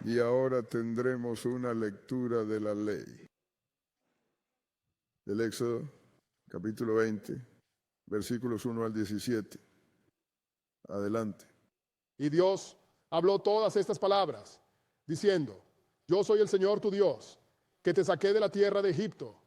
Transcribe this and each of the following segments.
Y ahora tendremos una lectura de la ley. Del Éxodo, capítulo 20, versículos 1 al 17. Adelante. Y Dios habló todas estas palabras, diciendo: Yo soy el Señor tu Dios, que te saqué de la tierra de Egipto,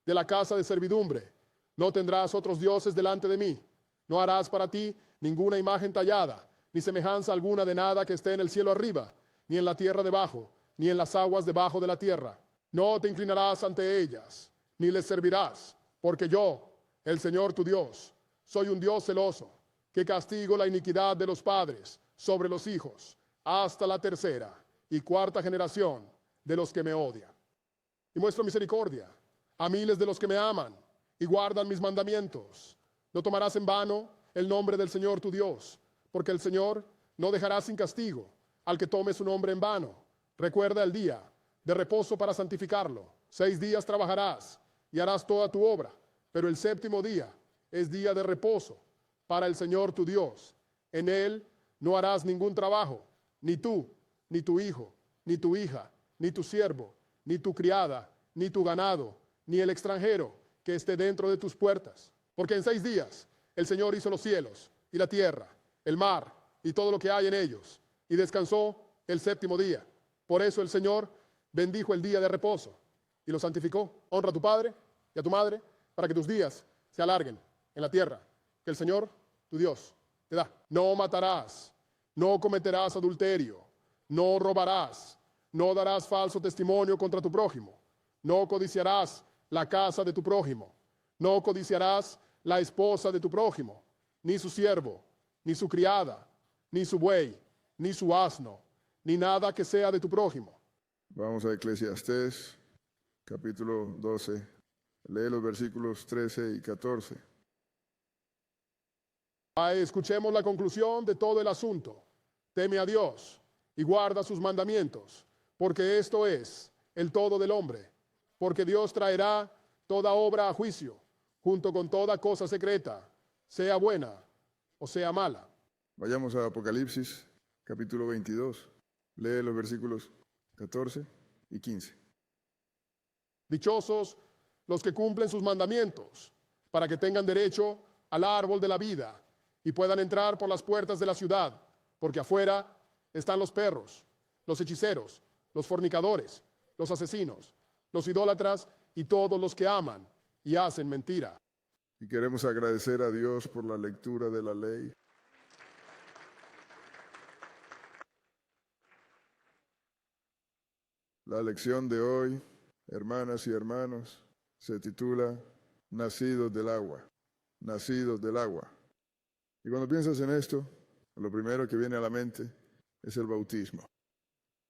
de la casa de servidumbre. No tendrás otros dioses delante de mí. No harás para ti ninguna imagen tallada, ni semejanza alguna de nada que esté en el cielo arriba, ni en la tierra debajo, ni en las aguas debajo de la tierra. No te inclinarás ante ellas, ni les servirás, porque yo, el Señor tu Dios, soy un Dios celoso, que castigo la iniquidad de los padres sobre los hijos, hasta la tercera y cuarta generación de los que me odian. Y muestro misericordia a miles de los que me aman y guardan mis mandamientos. No tomarás en vano el nombre del Señor tu Dios, porque el Señor no dejará sin castigo al que tome su nombre en vano. Recuerda el día de reposo para santificarlo. 6 días trabajarás y harás toda tu obra, pero el séptimo día es día de reposo para el Señor tu Dios. En él no harás ningún trabajo, ni tú, ni tu hijo, ni tu hija, ni tu siervo, ni tu criada, ni tu ganado, ni el extranjero que esté dentro de tus puertas. Porque en 6 días el Señor hizo los cielos y la tierra, el mar y todo lo que hay en ellos, y descansó el séptimo día. Por eso el Señor bendijo el día de reposo y lo santificó. Honra a tu padre y a tu madre, para que tus días se alarguen en la tierra que el Señor, tu Dios, te da. No matarás, no cometerás adulterio, no robarás, no darás falso testimonio contra tu prójimo, no codiciarás la casa de tu prójimo, no codiciarás la esposa de tu prójimo, ni su siervo, ni su criada, ni su buey, ni su asno, ni nada que sea de tu prójimo. Vamos a Eclesiastés, capítulo 12. Lee los versículos 13 y 14. Escuchemos la conclusión de todo el asunto. Teme a Dios y guarda sus mandamientos, porque esto es el todo del hombre. Porque Dios traerá toda obra a juicio, junto con toda cosa secreta, sea buena o sea mala. Vayamos a Apocalipsis, capítulo 22. Lee los versículos 14 y 15. Dichosos los que cumplen sus mandamientos, para que tengan derecho al árbol de la vida y puedan entrar por las puertas de la ciudad, porque afuera están los perros, los hechiceros, los fornicadores, los asesinos, los idólatras y todos los que aman y hacen mentira. Y queremos agradecer a Dios por la lectura de la ley. La lección de hoy, hermanas y hermanos, se titula Nacidos del agua. Nacidos del agua. Y cuando piensas en esto, lo primero que viene a la mente es el bautismo.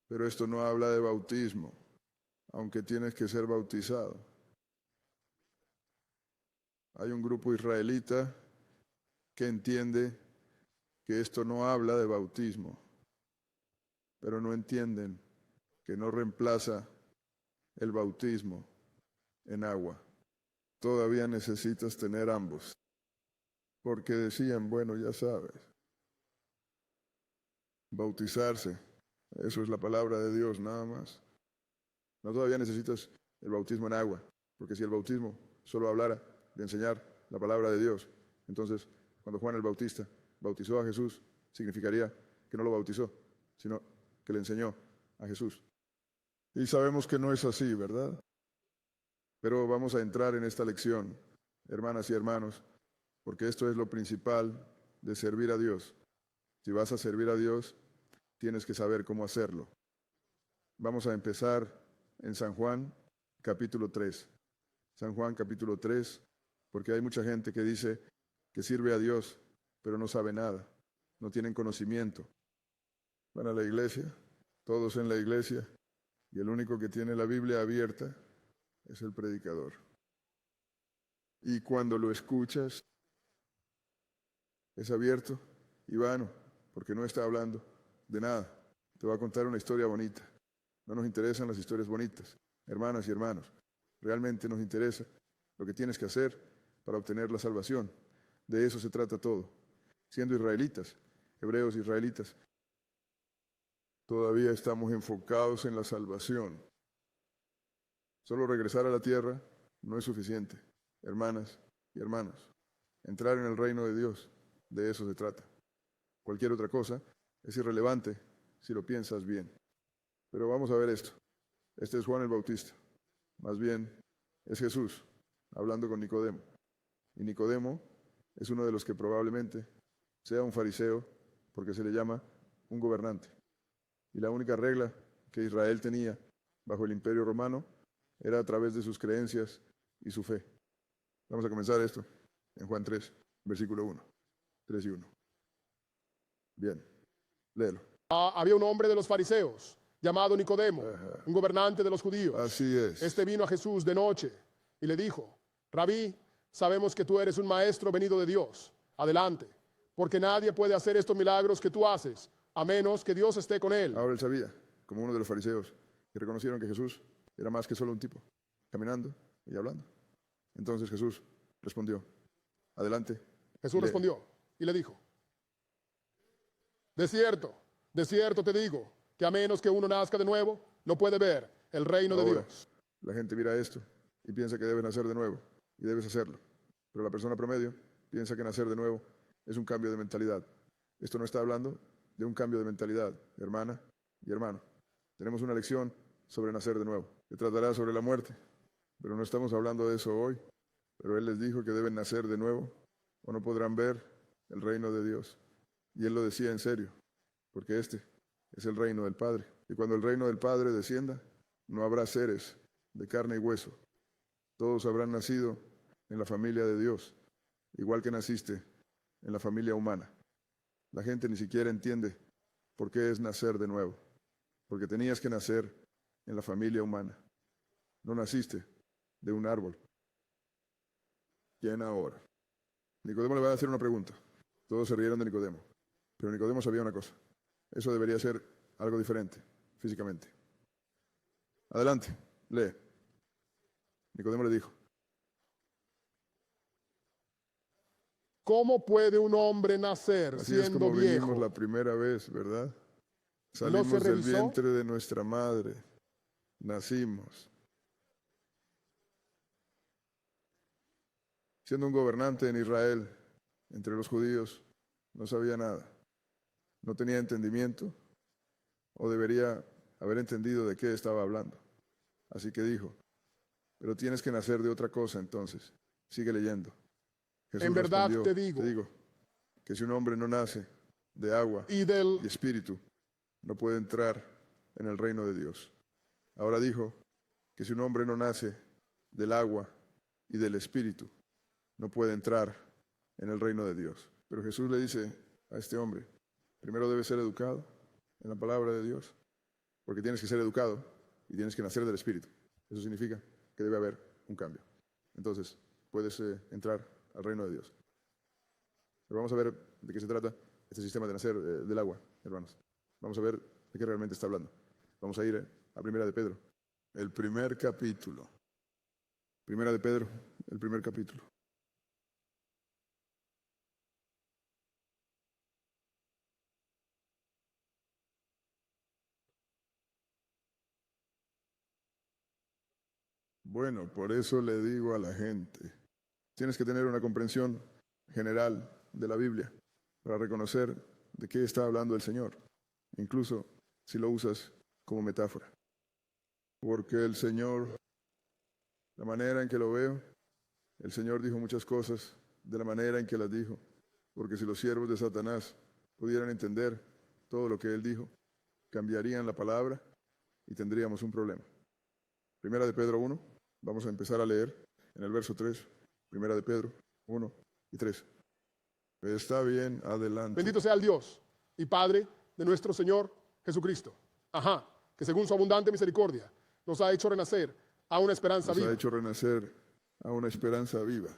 Pero esto no habla de bautismo, aunque tienes que ser bautizado. Hay un grupo israelita que entiende que esto no habla de bautismo, pero no entienden que no reemplaza el bautismo en agua. Todavía necesitas tener ambos, porque decían, bueno, ya sabes, bautizarse, eso es la palabra de Dios, nada más. No, todavía necesitas el bautismo en agua, porque si el bautismo solo hablara de enseñar la palabra de Dios, entonces cuando Juan el Bautista bautizó a Jesús, significaría que no lo bautizó, sino que le enseñó a Jesús. Y sabemos que no es así, ¿verdad? Pero vamos a entrar en esta lección, hermanas y hermanos, porque esto es lo principal de servir a Dios. Si vas a servir a Dios, tienes que saber cómo hacerlo. Vamos a empezar en San Juan, capítulo 3. San Juan, capítulo 3, porque hay mucha gente que dice que sirve a Dios, pero no sabe nada, no tienen conocimiento. Van a la iglesia, todos en la iglesia, y el único que tiene la Biblia abierta es el predicador. Y cuando lo escuchas, es abierto y vano, porque no está hablando de nada. Te voy a contar una historia bonita. No nos interesan las historias bonitas, hermanas y hermanos. Realmente nos interesa lo que tienes que hacer para obtener la salvación. De eso se trata todo. Siendo israelitas, hebreos israelitas, Todavía estamos enfocados en la salvación. Solo regresar a la tierra no es suficiente, hermanas y hermanos. Entrar en el reino de Dios, de eso se trata. Cualquier otra cosa es irrelevante si lo piensas bien. Pero vamos a ver esto. Este es Juan el Bautista. Más bien, es Jesús hablando con Nicodemo. Y Nicodemo es uno de los que probablemente sea un fariseo porque se le llama un gobernante. Y la única regla que Israel tenía bajo el Imperio Romano era a través de sus creencias y su fe. Vamos a comenzar esto en Juan 3, versículo 1. 3 y 1. Bien, léelo. Había un hombre de los fariseos llamado Nicodemo, un gobernante de los judíos. Así es. Este vino a Jesús de noche y le dijo: Rabí, sabemos que tú eres un maestro venido de Dios. Adelante, porque nadie puede hacer estos milagros que tú haces, a menos que Dios esté con él. Ahora él sabía, como uno de los fariseos, que reconocieron que Jesús era más que solo un tipo, caminando y hablando. Entonces Jesús respondió, adelante. Jesús lee. respondió y le dijo: de cierto te digo, que a menos que uno nazca de nuevo, no puede ver el reino de Ahora, Dios. la gente mira esto y piensa que debe nacer de nuevo, y debes hacerlo. Pero la persona promedio piensa que nacer de nuevo es un cambio de mentalidad. Esto no está hablando de un cambio de mentalidad, hermana y hermano. Tenemos una lección sobre nacer de nuevo, que tratará sobre la muerte, pero no estamos hablando de eso hoy. Pero Él les dijo que deben nacer de nuevo, o no podrán ver el reino de Dios. Y Él lo decía en serio, porque este es el reino del Padre. Y cuando el reino del Padre descienda, no habrá seres de carne y hueso. Todos habrán nacido en la familia de Dios, igual que naciste en la familia humana. La gente ni siquiera entiende por qué es nacer de nuevo, porque tenías que nacer en la familia humana. No naciste de un árbol. ¿Quién ahora? Nicodemo le va a hacer una pregunta. Todos se rieron de Nicodemo, pero Nicodemo sabía una cosa. Eso debería ser algo diferente, físicamente. Adelante, lee. Nicodemo le dijo, ¿cómo puede un hombre nacer así es siendo como viejo? venimos la primera vez, ¿verdad? ¿No Salimos se del revisó? vientre de nuestra madre, nacimos. Siendo un gobernante en Israel, entre los judíos, no sabía nada. No tenía entendimiento, o debería haber entendido de qué estaba hablando. Así que dijo, pero tienes que nacer de otra cosa entonces. Sigue leyendo. Jesús En verdad respondió, te digo, que si un hombre no nace de agua y del y espíritu, no puede entrar en el reino de Dios. Ahora dijo que si un hombre no nace del agua y del espíritu, no puede entrar en el reino de Dios. Pero Jesús le dice a este hombre, primero debe ser educado en la palabra de Dios, porque tienes que ser educado y tienes que nacer del espíritu. Eso significa que debe haber un cambio. Entonces, puedes entrar al reino de Dios. Pero vamos a ver de qué se trata este sistema de nacer del agua, hermanos. Vamos a ver de qué realmente está hablando. Vamos a ir a Primera de Pedro, el primer capítulo. Primera de Pedro, el primer capítulo. Bueno, por eso le digo a la gente, tienes que tener una comprensión general de la Biblia para reconocer de qué está hablando el Señor, incluso si lo usas como metáfora. Porque el Señor, la manera en que lo veo, el Señor dijo muchas cosas de la manera en que las dijo, porque si los siervos de Satanás pudieran entender todo lo que Él dijo, cambiarían la palabra y tendríamos un problema. Primera de Pedro 1, vamos a empezar a leer en el verso 3, Primera de Pedro 1 y 3. Está bien, adelante. bendito sea el Dios y Padre de nuestro Señor Jesucristo. Que según su abundante misericordia nos ha hecho renacer a una esperanza Nos viva. ha hecho renacer a una esperanza viva.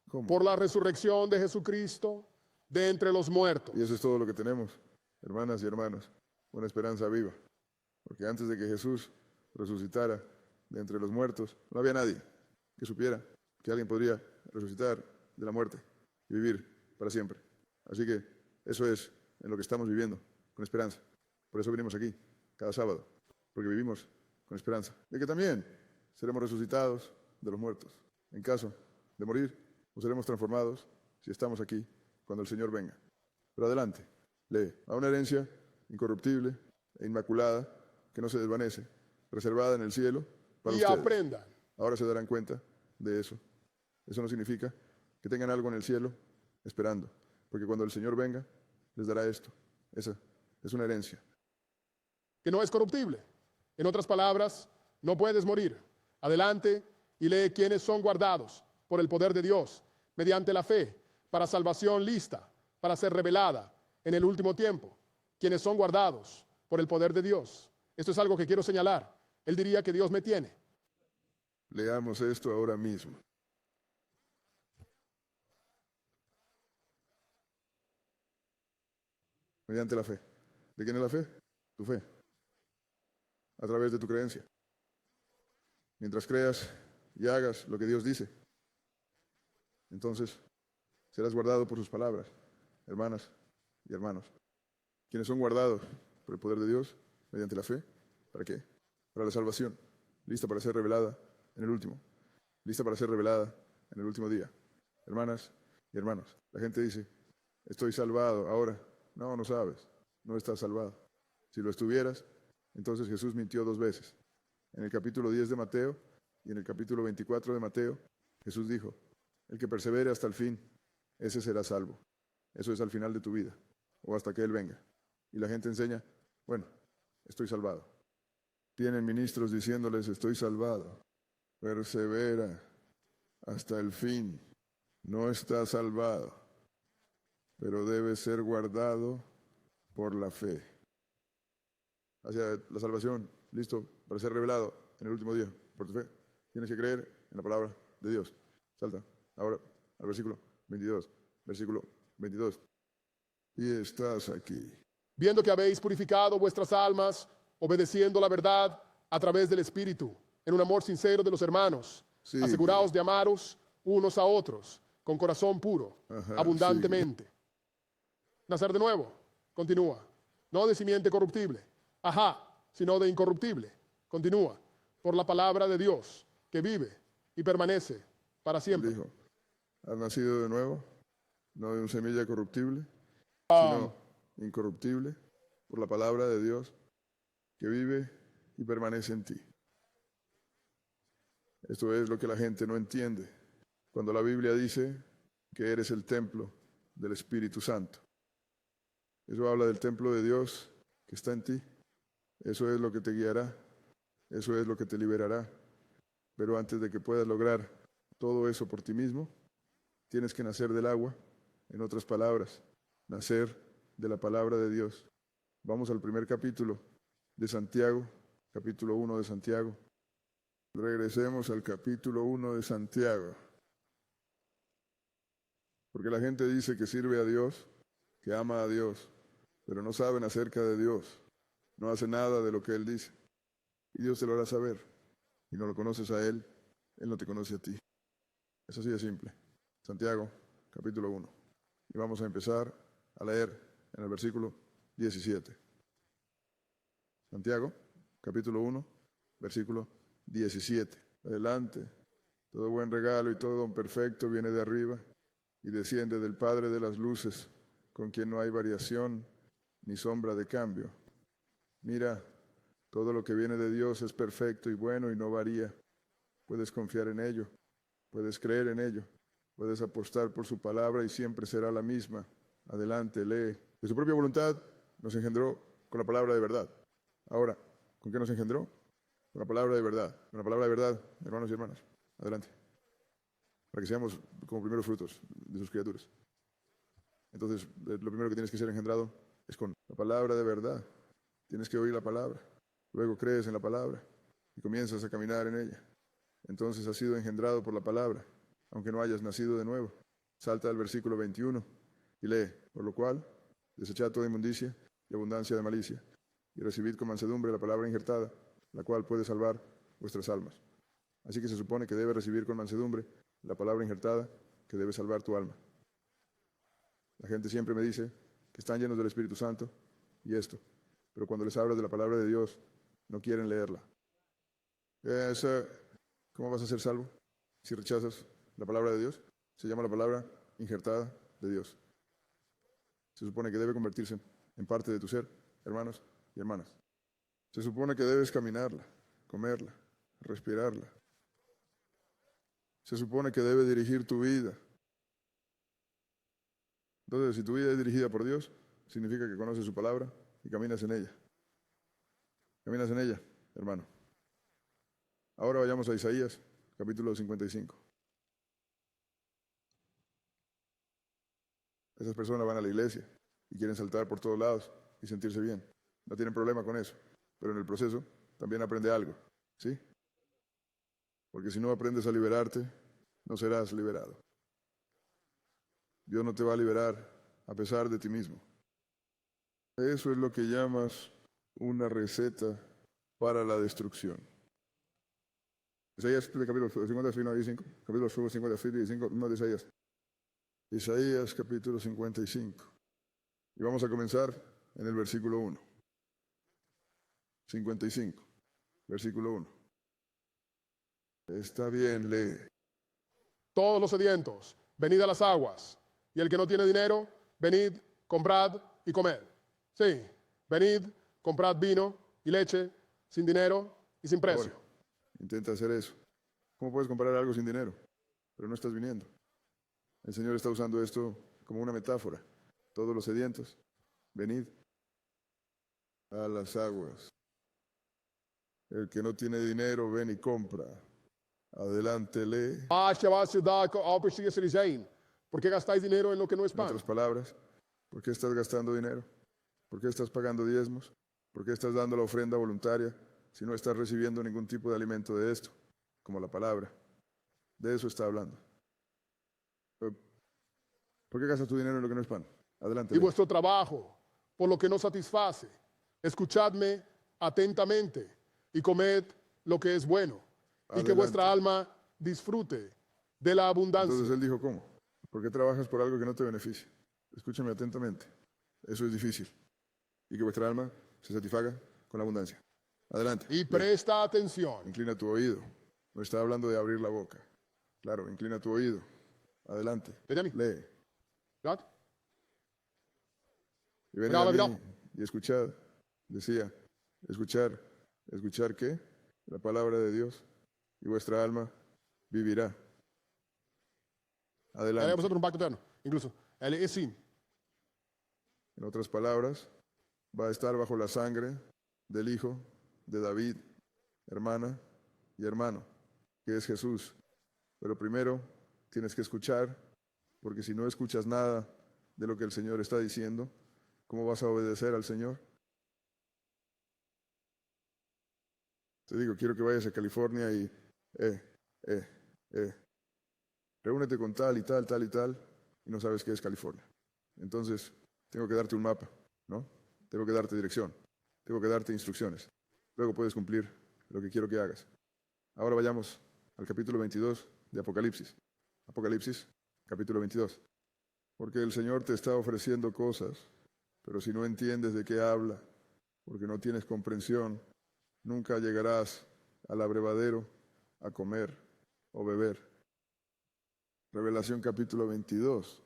¿Cómo? Por la resurrección de Jesucristo de entre los muertos. Y eso es todo lo que tenemos, hermanas y hermanos, una esperanza viva. Porque antes de que Jesús resucitara de entre los muertos, no había nadie que supiera que alguien podría resucitar de la muerte y vivir para siempre. Así que eso es en lo que estamos viviendo, con esperanza. Por eso venimos aquí, cada sábado, porque vivimos con esperanza de que también seremos resucitados de los muertos, en caso de morir, o seremos transformados si estamos aquí cuando el Señor venga. Pero adelante, lee, a una herencia incorruptible e inmaculada, que no se desvanece, reservada en el cielo para y ustedes. aprendan. Ahora se darán cuenta de eso. Eso no significa que tengan algo en el cielo esperando, porque cuando el Señor venga, les dará esto. Esa es una herencia. Que no es corruptible. En otras palabras, no puedes morir. Adelante y lee quiénes son guardados por el poder de Dios mediante la fe para salvación lista, para ser revelada en el último tiempo. Quienes son guardados por el poder de Dios. Esto es algo que quiero señalar. Él diría que Dios me tiene. Leamos esto ahora mismo. Mediante la fe. ¿De quién es la fe? Tu fe. A través de tu creencia. Mientras creas y hagas lo que Dios dice, entonces serás guardado por sus palabras, hermanas y hermanos. Quienes son guardados por el poder de Dios mediante la fe, ¿para qué? Para la salvación, lista para ser revelada en el último, lista para ser revelada en el último día. Hermanas y hermanos, la gente dice, estoy salvado ahora. No, no sabes, no estás salvado. Si lo estuvieras, entonces Jesús mintió 2 veces. En el capítulo 10 de Mateo y en el capítulo 24 de Mateo, Jesús dijo, el que persevere hasta el fin, ese será salvo. Eso es al final de tu vida, o hasta que Él venga. Y la gente enseña, bueno, estoy salvado. Tienen ministros diciéndoles, estoy salvado. Persevera hasta el fin. No está salvado, pero debe ser guardado por la fe. Hacia la salvación, listo para ser revelado en el último día, por tu fe. Tienes que creer en la palabra de Dios. Salta ahora al versículo 22. Versículo 22. Y estás aquí. Viendo que habéis purificado vuestras almas, obedeciendo la verdad a través del Espíritu, en un amor sincero de los hermanos. Sí, Aseguraos de amaros unos a otros, con corazón puro, abundantemente. Nacer de nuevo, continúa. No de simiente corruptible, sino de incorruptible, continúa. Por la palabra de Dios, que vive y permanece para siempre. Dijo, has nacido de nuevo, no de una semilla corruptible, sino incorruptible, por la palabra de Dios, que vive y permanece en ti. Esto es lo que la gente no entiende. Cuando la Biblia dice que eres el templo del Espíritu Santo. Eso habla del templo de Dios que está en ti. Eso es lo que te guiará. Eso es lo que te liberará. Pero antes de que puedas lograr todo eso por ti mismo, tienes que nacer del agua. En otras palabras, nacer de la palabra de Dios. Vamos al primer capítulo de Santiago, capítulo 1 de Santiago. Regresemos al capítulo 1 de Santiago. Porque la gente dice que sirve a Dios, que ama a Dios, pero no saben acerca de Dios. No hace nada de lo que Él dice. Y Dios te lo hará saber. Y no lo conoces a Él, Él no te conoce a ti. Es así de simple. Santiago, capítulo 1. Y vamos a empezar a leer en el versículo 17. Santiago, capítulo 1, versículo 17. Adelante. Todo buen regalo y todo don perfecto viene de arriba y desciende del Padre de las luces, con quien no hay variación ni sombra de cambio. Mira, todo lo que viene de Dios es perfecto y bueno y no varía. Puedes confiar en ello, puedes creer en ello, puedes apostar por su palabra y siempre será la misma. Adelante, lee. De su propia voluntad nos engendró con la palabra de verdad. Ahora, ¿con qué nos engendró? Con la palabra de verdad. Con la palabra de verdad, hermanos y hermanas. Adelante. Para que seamos como primeros frutos de sus criaturas. Entonces, lo primero que tienes que ser engendrado es con la palabra de verdad. Tienes que oír la palabra. Luego crees en la palabra y comienzas a caminar en ella. Entonces has sido engendrado por la palabra, aunque no hayas nacido de nuevo. Salta al versículo 21 y lee. Por lo cual, desechad toda inmundicia y abundancia de malicia, y recibid con mansedumbre la palabra injertada, la cual puede salvar vuestras almas. Así que se supone que debes recibir con mansedumbre la palabra injertada que debe salvar tu alma. La gente siempre me dice que están llenos del Espíritu Santo y esto. pero cuando les hablas de la palabra de Dios, no quieren leerla. ¿Cómo vas a ser salvo si rechazas la palabra de Dios? Se llama la palabra injertada de Dios. Se supone que debe convertirse en parte de tu ser, hermanos y hermanas. Se supone que debes caminarla, comerla, respirarla. Se supone que debe dirigir tu vida. Entonces, si tu vida es dirigida por Dios, significa que conoces su palabra y caminas en ella. Caminas en ella, hermano. Ahora vayamos a Isaías, capítulo 55. Esas personas van a la iglesia y quieren saltar por todos lados y sentirse bien. No tienen problema con eso, pero en el proceso también aprende algo, ¿sí? Porque si no aprendes a liberarte, no serás liberado. Dios no te va a liberar a pesar de ti mismo. Eso es lo que llamas una receta para la destrucción. Isaías capítulo 55, capítulo 55, no de Isaías. Isaías capítulo 55. Y vamos a comenzar en el versículo 1. 55, versículo 1. Está bien, lee. Todos los sedientos, venid a las aguas. Y el que no tiene dinero, venid, comprad y comed. Sí, venid, comprad vino y leche sin dinero y sin precio. Ahora, intenta hacer eso. ¿Cómo puedes comprar algo sin dinero? Pero no estás viniendo. El Señor está usando esto como una metáfora. Todos los sedientos, venid a las aguas. El que no tiene dinero, ven y compra. Adelante, lee. ¿Por qué gastáis dinero en lo que no es En pan? otras palabras, ¿por qué estás gastando dinero? ¿Por qué estás pagando diezmos? ¿Por qué estás dando la ofrenda voluntaria si no estás recibiendo ningún tipo de alimento de esto? Como la palabra. De eso está hablando. ¿Por qué gastas tu dinero en lo que no es pan? Adelante, Y lee. vuestro trabajo, por lo que no satisface. Escuchadme atentamente y comed lo que es bueno, y que Adelante. vuestra alma disfrute de la abundancia. Entonces él dijo, ¿cómo? ¿Por qué trabajas por algo que no te beneficia? Escúchame atentamente. Eso es difícil. Y que vuestra alma se satisfaga con la abundancia. Adelante. Y lee. presta atención. Inclina tu oído. No está hablando de abrir la boca. Claro, inclina tu oído. Adelante. Benjamin. Lee. ¿Verdad? Y venid Bravo, a mí bravo. y escuchad. Decía, escuchar. ¿Escuchar qué? La palabra de Dios. Y vuestra alma vivirá. Adelante. Vosotros un pacto eterno. Incluso. El Esim. En otras palabras, va a estar bajo la sangre del Hijo de David, hermana y hermano, que es Jesús. Pero primero tienes que escuchar, porque si no escuchas nada de lo que el Señor está diciendo, ¿cómo vas a obedecer al Señor? Te digo, quiero que vayas a California y, reúnete con tal y tal, tal y tal, y no sabes qué es California. Entonces, tengo que darte un mapa, ¿no? Tengo que darte dirección, tengo que darte instrucciones. Luego puedes cumplir lo que quiero que hagas. Ahora vayamos al capítulo 22 de Apocalipsis. Apocalipsis, capítulo 22. Porque el Señor te está ofreciendo cosas, pero si no entiendes de qué habla, porque no tienes comprensión, nunca llegarás al abrevadero a comer o beber. Revelación capítulo 22.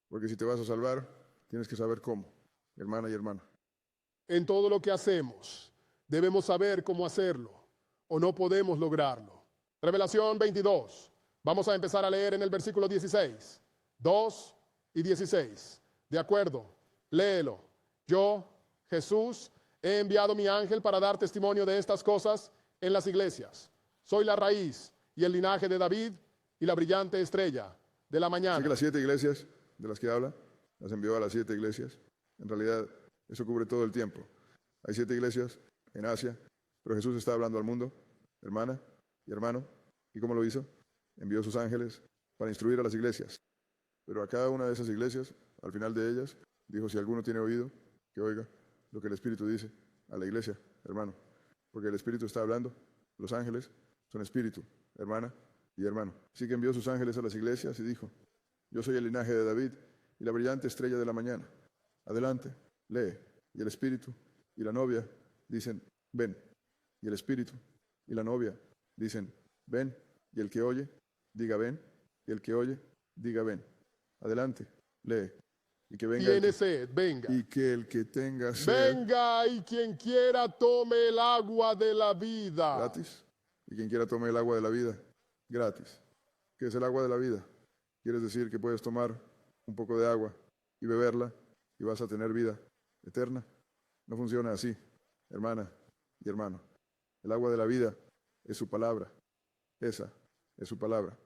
Porque si te vas a salvar, tienes que saber cómo, hermana y hermano. En todo lo que hacemos, debemos saber cómo hacerlo, o no podemos lograrlo. Revelación 22. Vamos a empezar a leer en el versículo 16. 2 y 16. De acuerdo, léelo. Yo, Jesús, he enviado mi ángel para dar testimonio de estas cosas en las iglesias. Soy la raíz y el linaje de David y la brillante estrella de la Así mañana. que las 7 iglesias de las que habla, las envió a las 7 iglesias. En realidad, eso cubre todo el tiempo. Hay 7 iglesias en Asia, pero Jesús está hablando al mundo, hermana y hermano. ¿Y cómo lo hizo? Envió sus ángeles para instruir a las iglesias. Pero a cada una de esas iglesias, al final de ellas, dijo, si alguno tiene oído, que oiga lo que el Espíritu dice a la iglesia, hermano. Porque el Espíritu está hablando, los ángeles son espíritu, hermana y hermano. Así que envió sus ángeles a las iglesias y dijo, yo soy el linaje de David y la brillante estrella de la mañana. Adelante, lee. Y el espíritu y la novia dicen, ven. Y el espíritu y la novia dicen, ven. Y el que oye, diga ven. Y el que oye, diga ven. Adelante, lee. Y que venga Tiene sed, venga. y que el que tenga sed Venga y quien quiera tome el agua de la vida. gratis. Y quien quiera tome el agua de la vida gratis. ¿Qué es el agua de la vida? Quieres decir que puedes tomar un poco de agua y beberla y vas a tener vida eterna. No funciona así, hermana y hermano. El agua de la vida es su palabra. Esa es su palabra.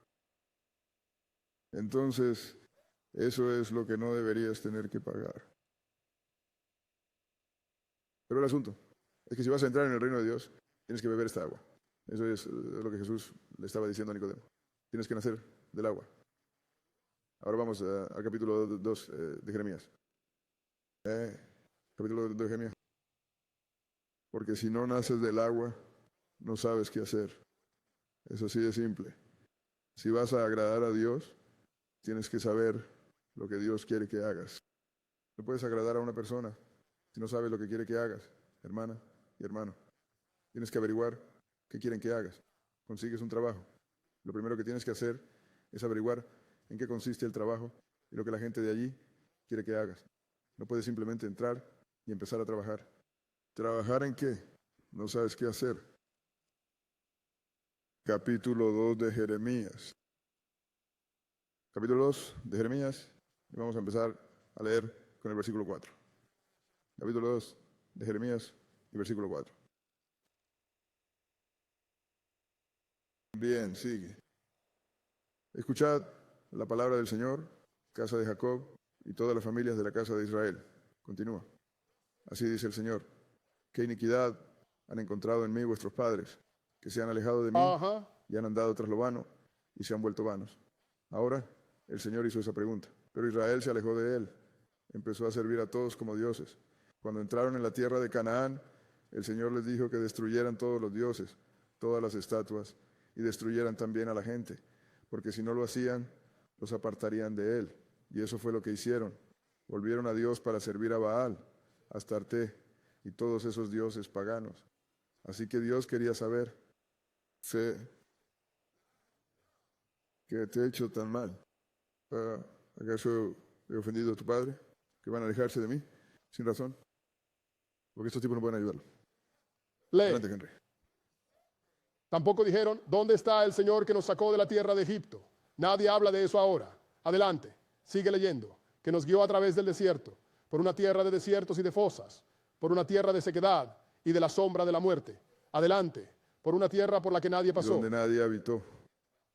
Entonces, eso es lo que no deberías tener que pagar. Pero el asunto es que si vas a entrar en el reino de Dios, tienes que beber esta agua. Eso es lo que Jesús le estaba diciendo a Nicodemo. Tienes que nacer del agua. Ahora vamos al capítulo 2 de Jeremías. Capítulo 2 de Jeremías. Porque si no naces del agua, no sabes qué hacer. Es así de simple. Si vas a agradar a Dios, tienes que saber lo que Dios quiere que hagas. No puedes agradar a una persona si no sabes lo que quiere que hagas, hermana y hermano. Tienes que averiguar qué quieren que hagas. Consigues un trabajo. Lo primero que tienes que hacer es averiguar en qué consiste el trabajo y lo que la gente de allí quiere que hagas. No puedes simplemente entrar y empezar a trabajar. ¿Trabajar en qué? No sabes qué hacer. Capítulo 2 de Jeremías. Capítulo 2 de Jeremías. Y vamos a empezar a leer con el versículo 4. Capítulo 2 de Jeremías y versículo 4. Bien, sigue. Escuchad la palabra del Señor, casa de Jacob y todas las familias de la casa de Israel. Continúa. Así dice el Señor. ¿Qué iniquidad han encontrado en mí vuestros padres, que se han alejado de mí y han andado tras lo vano y se han vuelto vanos? Ahora el Señor hizo esa pregunta, pero Israel se alejó de él, empezó a servir a todos como dioses. Cuando entraron en la tierra de Canaán, el Señor les dijo que destruyeran todos los dioses, todas las estatuas, y destruyeran también a la gente, porque si no lo hacían, los apartarían de él. Y eso fue lo que hicieron. Volvieron a Dios para servir a Baal, a Astarte y todos esos dioses paganos. Así que Dios quería saber, sé que te he hecho tan mal. ¿Acaso he ofendido a tu padre? ¿Que van a alejarse de mí sin razón? Porque estos tipos no pueden ayudarlo. Lee. Adelante, Henry. Tampoco dijeron, ¿dónde está el Señor que nos sacó de la tierra de Egipto? Nadie habla de eso ahora. Adelante, sigue leyendo. Que nos guió a través del desierto, por una tierra de desiertos y de fosas, por una tierra de sequedad y de la sombra de la muerte. Adelante, por una tierra por la que nadie pasó. Donde nadie habitó.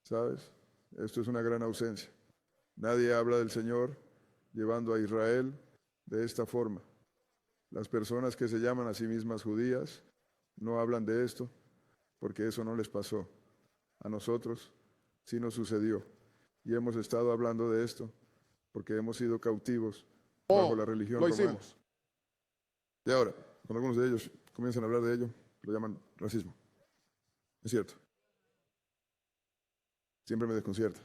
¿Sabes? Esto es una gran ausencia. Nadie habla del Señor llevando a Israel de esta forma. Las personas que se llaman a sí mismas judías no hablan de esto porque eso no les pasó. A nosotros sí nos sucedió. Y hemos estado hablando de esto porque hemos sido cautivos bajo la religión lo romana. hicimos. Y ahora, cuando algunos de ellos comienzan a hablar de ello, lo llaman racismo. Es cierto. Siempre me desconcierta.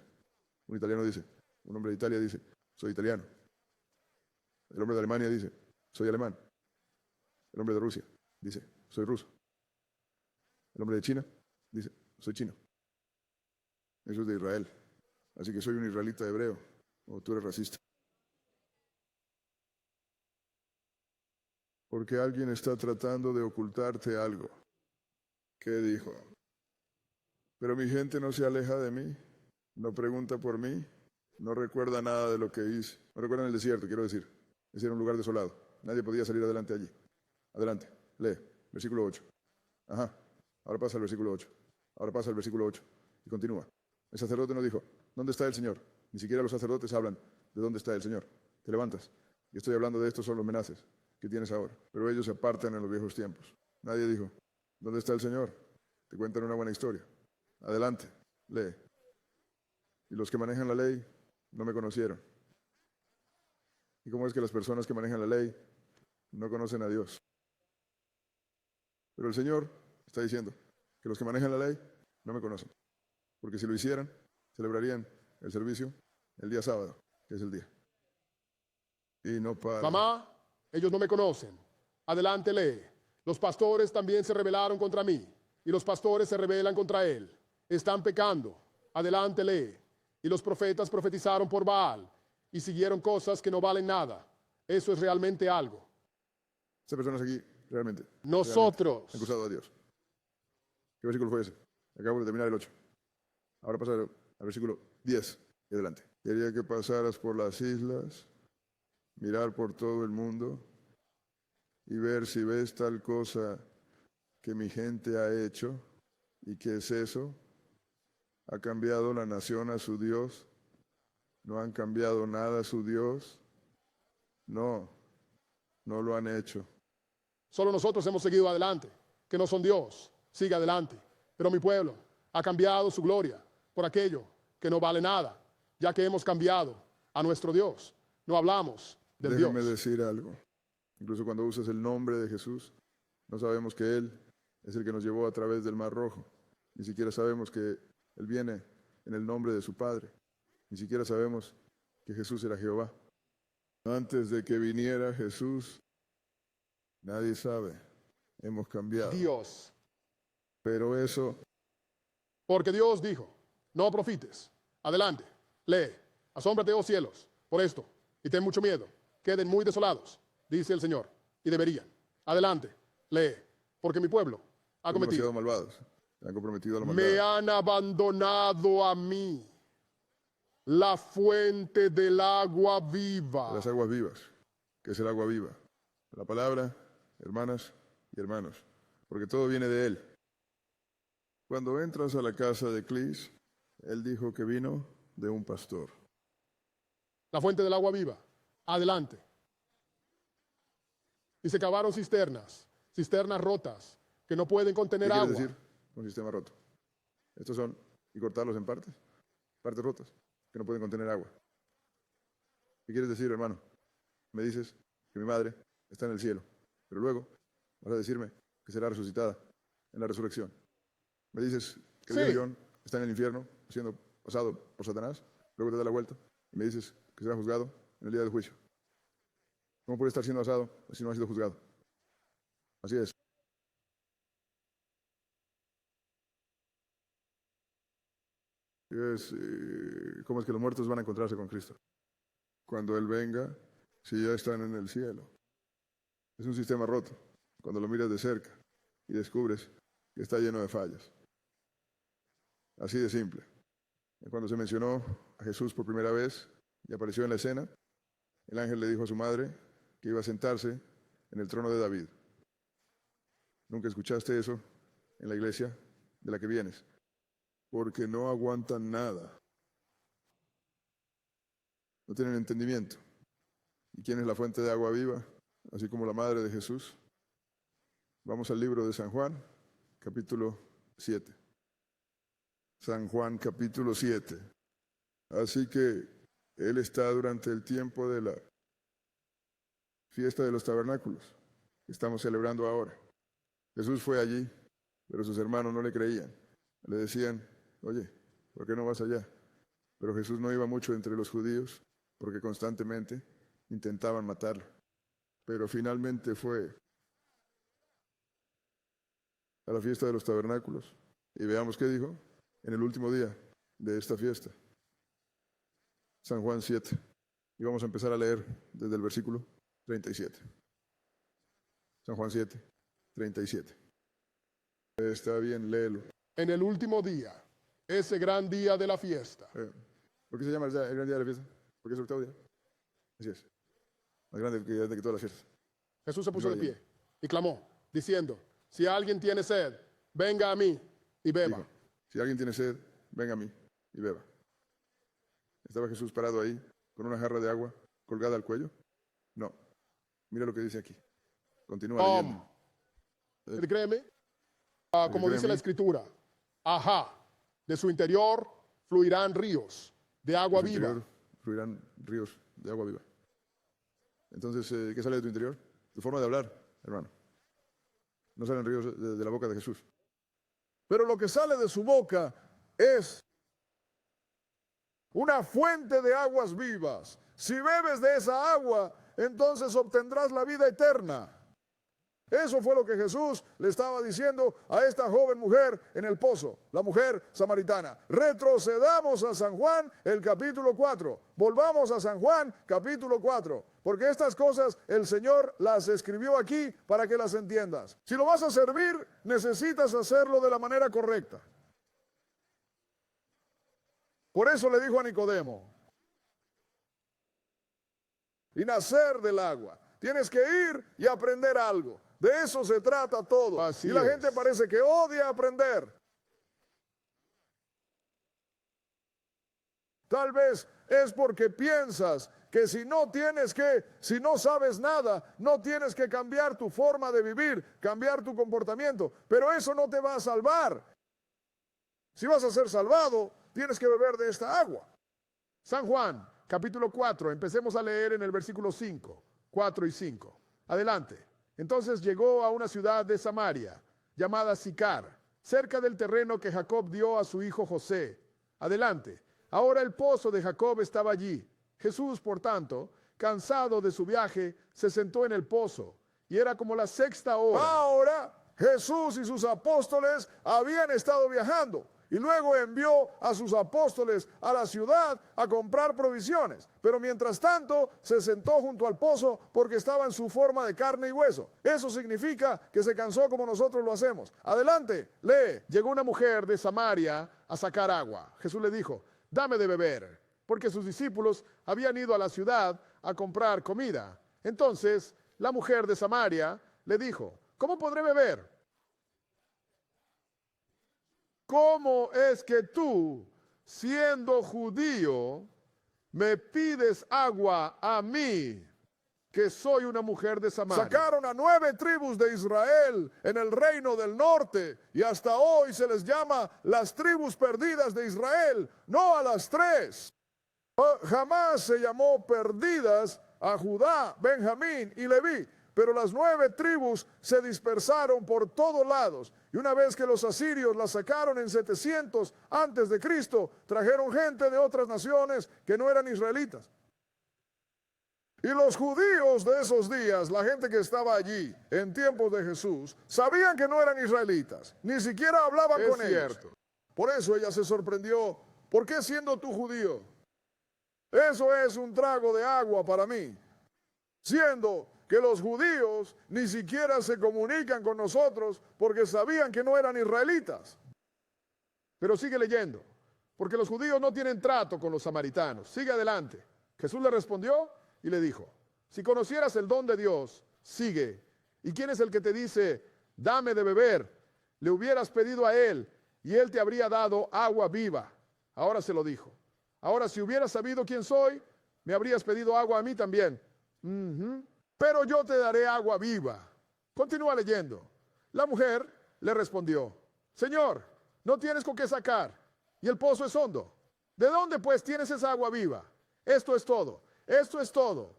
Un italiano dice, un hombre de Italia dice, soy italiano. El hombre de Alemania dice, soy alemán. El hombre de Rusia dice, soy ruso. El hombre de China dice, soy chino. Eso es de Israel. Así que soy un israelita hebreo, o tú eres racista. Porque alguien está tratando de ocultarte algo. ¿Qué dijo? Pero mi gente no se aleja de mí, no pregunta por mí, no recuerda nada de lo que hice. No recuerdan el desierto, quiero decir. Ese era un lugar desolado. Nadie podía salir adelante allí. Adelante, lee, versículo 8. Ajá, ahora pasa al versículo 8. Ahora pasa al versículo 8 y continúa. El sacerdote no dijo, ¿dónde está el Señor? Ni siquiera los sacerdotes hablan de dónde está el Señor. Te levantas. Y estoy hablando de estos son los menaces que tienes ahora. Pero ellos se apartan en los viejos tiempos. Nadie dijo, ¿dónde está el Señor? Te cuentan una buena historia. Adelante, lee. Y los que manejan la ley no me conocieron. ¿Y cómo es que las personas que manejan la ley no conocen a Dios? Pero el Señor está diciendo que los que manejan la ley no me conocen. porque si lo hicieran, celebrarían el servicio el día sábado, que es el día. Y no para... Mamá, ellos no me conocen. Adelante, lee. Los pastores también se rebelaron contra mí, y los pastores se rebelan contra él. Están pecando. Adelante, lee. Y los profetas profetizaron por Baal, y siguieron cosas que no valen nada. Eso es realmente algo. Estas personas aquí, realmente, Nosotros. han acusado a Dios. ¿Qué versículo fue ese? Acabo de terminar el 8. Ahora pasa al versículo 10 y adelante. Quería que pasaras por las islas, mirar por todo el mundo y ver si ves tal cosa que mi gente ha hecho. ¿Y qué es eso? ¿Ha cambiado la nación a su Dios? ¿No han cambiado nada a su Dios? No, no lo han hecho. Solo nosotros hemos seguido adelante, que no son Dios. Sigue adelante. Pero mi pueblo ha cambiado su gloria por aquello que no vale nada, ya que hemos cambiado a nuestro Dios. No hablamos del Déjame Dios. decir algo. Incluso cuando usas el nombre de Jesús, no sabemos que Él es el que nos llevó a través del Mar Rojo. Ni siquiera sabemos que Él viene en el nombre de su Padre. Ni siquiera sabemos que Jesús era Jehová. Antes de que viniera Jesús, nadie sabe. Hemos cambiado. Dios. Pero eso, Porque Dios dijo, no profites. Adelante, lee. Asómbrate, oh cielos, por esto, y ten mucho miedo. Queden muy desolados, dice el Señor, y deberían. Adelante, lee. Porque mi pueblo ha son demasiado cometido. malvados. Se han comprometido a la maldad. Me han abandonado a mí, la fuente del agua viva. Las aguas vivas, que es el agua viva. La palabra, hermanas y hermanos, porque todo viene de Él. Cuando entras a la casa de Clis, Él dijo que vino de un pastor. La fuente del agua viva. Adelante. Y se cavaron cisternas rotas, que no pueden ¿Qué contener quiere agua. decir un sistema roto? Estos son, y cortarlos en partes rotas, que no pueden contener agua. ¿Qué quieres decir, hermano? Me dices que mi madre está en el cielo, pero luego vas a decirme que será resucitada en la resurrección. Me dices que el Sí. viejo John está en el infierno siendo pasado por Satanás, luego te da la vuelta y me dices que será juzgado en el día del juicio. ¿Cómo puede estar siendo asado si no ha sido juzgado? Así es. ¿Cómo es que los muertos van a encontrarse con Cristo? Cuando Él venga, si ya están en el cielo. Es un sistema roto. Cuando lo miras de cerca y descubres que está lleno de fallas. Así de simple. Cuando se mencionó a Jesús por primera vez y apareció en la escena, el ángel le dijo a su madre que iba a sentarse en el trono de David. ¿Nunca escuchaste eso en la iglesia de la que vienes? Porque no aguantan nada. No tienen entendimiento. ¿Y quién es la fuente de agua viva? Así como la madre de Jesús. Vamos al libro de San Juan, capítulo 7. San Juan, capítulo 7. Así que Él está durante el tiempo de la fiesta de los tabernáculos, que estamos celebrando ahora. Jesús fue allí, pero sus hermanos no le creían. Le decían, oye, ¿por qué no vas allá? Pero Jesús no iba mucho entre los judíos, porque constantemente intentaban matarlo. Pero finalmente fue a la fiesta de los tabernáculos. Y veamos qué dijo en el último día de esta fiesta. San Juan 7. Y vamos a empezar a leer desde el versículo 37. San Juan 7, 37. Está bien, léelo. En el último día, ese gran día de la fiesta. ¿Por qué se llama el gran día de la fiesta? Porque es el octavo día. Así es. Más grande que todas las fiestas. Jesús se puso de pie y clamó, diciendo, si alguien tiene sed, venga a mí y beba. Dijo, si alguien tiene sed, venga a mí y beba. ¿Estaba Jesús parado ahí con una jarra de agua colgada al cuello? No. Mira lo que dice aquí. Continúa leyendo. Créeme, como cree dice en la mí? Escritura, ajá, de su interior fluirán ríos de agua De su viva. interior fluirán ríos de agua viva. Entonces, ¿qué sale de tu interior? Tu forma de hablar, hermano. No salen ríos de la boca de Jesús. Pero lo que sale de su boca es una fuente de aguas vivas. Si bebes de esa agua, entonces obtendrás la vida eterna. Eso fue lo que Jesús le estaba diciendo a esta joven mujer en el pozo, la mujer samaritana. Retrocedamos a San Juan, el capítulo 4. Volvamos a San Juan, capítulo 4. Porque estas cosas el Señor las escribió aquí para que las entiendas. Si lo vas a servir, necesitas hacerlo de la manera correcta. Por eso le dijo a Nicodemo, y nacer del agua. Tienes que ir y aprender algo. De eso se trata todo. Así y la es. gente parece que odia aprender. Tal vez es porque piensas que si no sabes nada, no tienes que cambiar tu forma de vivir, cambiar tu comportamiento. Pero eso no te va a salvar. Si vas a ser salvado, tienes que beber de esta agua. San Juan, capítulo 4, empecemos a leer en el versículo 5, 4 y 5. Adelante. Entonces llegó a una ciudad de Samaria, llamada Sicar, cerca del terreno que Jacob dio a su hijo José. Adelante. Ahora el pozo de Jacob estaba allí. Jesús, por tanto, cansado de su viaje, se sentó en el pozo, y era como la sexta hora. Ahora Jesús y sus apóstoles habían estado viajando. Y luego envió a sus apóstoles a la ciudad a comprar provisiones. Pero mientras tanto se sentó junto al pozo porque estaba en su forma de carne y hueso. Eso significa que se cansó como nosotros lo hacemos. Adelante, lee. Llegó una mujer de Samaria a sacar agua. Jesús le dijo, dame de beber, porque sus discípulos habían ido a la ciudad a comprar comida. Entonces la mujer de Samaria le dijo, ¿cómo podré beber? ¿Cómo es que tú, siendo judío, me pides agua a mí, que soy una mujer de Samaria? Sacaron a 9 tribus de Israel en el reino del norte y hasta hoy se les llama las tribus perdidas de Israel, no a las 3. Jamás se llamó perdidas a Judá, Benjamín y Leví. Pero las 9 tribus se dispersaron por todos lados. Y una vez que los asirios las sacaron en 700 antes de Cristo, trajeron gente de otras naciones que no eran israelitas. Y los judíos de esos días, la gente que estaba allí en tiempos de Jesús, sabían que no eran israelitas. Ni siquiera hablaban con ellos. Por eso ella se sorprendió. ¿Por qué siendo tú judío? Eso es un trago de agua para mí. Siendo que los judíos ni siquiera se comunican con nosotros porque sabían que no eran israelitas. Pero sigue leyendo, porque los judíos no tienen trato con los samaritanos. Sigue adelante. Jesús le respondió y le dijo, si conocieras el don de Dios, sigue. ¿Y quién es el que te dice, dame de beber? Le hubieras pedido a él y él te habría dado agua viva. Ahora se lo dijo. Ahora, si hubieras sabido quién soy, me habrías pedido agua a mí también. Pero yo te daré agua viva. Continúa leyendo. La mujer le respondió, Señor, no tienes con qué sacar, y el pozo es hondo. ¿De dónde pues tienes esa agua viva? Esto es todo. Esto es todo.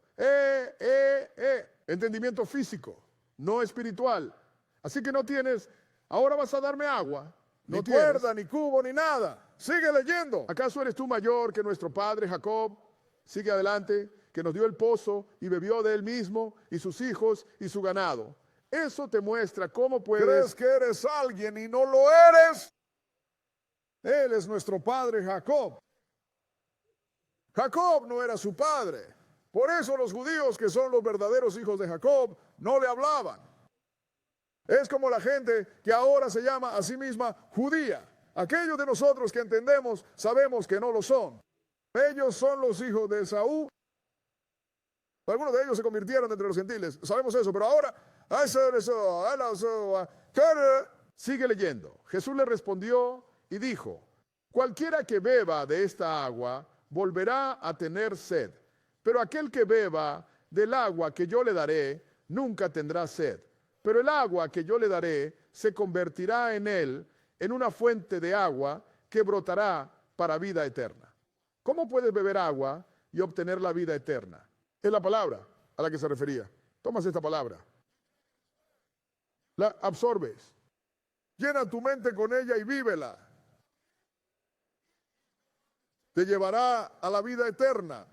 Entendimiento físico, no espiritual. Así que no tienes, ahora vas a darme agua. No ni cuerda, ni cubo, ni nada. Sigue leyendo. ¿Acaso eres tú mayor que nuestro padre Jacob? Sigue adelante, que nos dio el pozo y bebió de él mismo y sus hijos y su ganado. Eso te muestra cómo puedes... ¿Crees que eres alguien y no lo eres? Él es nuestro padre Jacob. Jacob no era su padre. Por eso los judíos, que son los verdaderos hijos de Jacob, no le hablaban. Es como la gente que ahora se llama a sí misma judía. Aquellos de nosotros que entendemos, sabemos que no lo son. Ellos son los hijos de Esaú. Algunos de ellos se convirtieron entre los gentiles. Sabemos eso, pero ahora... Sigue leyendo. Jesús le respondió y dijo, cualquiera que beba de esta agua volverá a tener sed. Pero aquel que beba del agua que yo le daré, nunca tendrá sed. Pero el agua que yo le daré se convertirá en él en una fuente de agua que brotará para vida eterna. ¿Cómo puedes beber agua y obtener la vida eterna? Es la palabra a la que se refería. Tomas esta palabra. La absorbes. Llena tu mente con ella y vívela. te llevará a la vida eterna.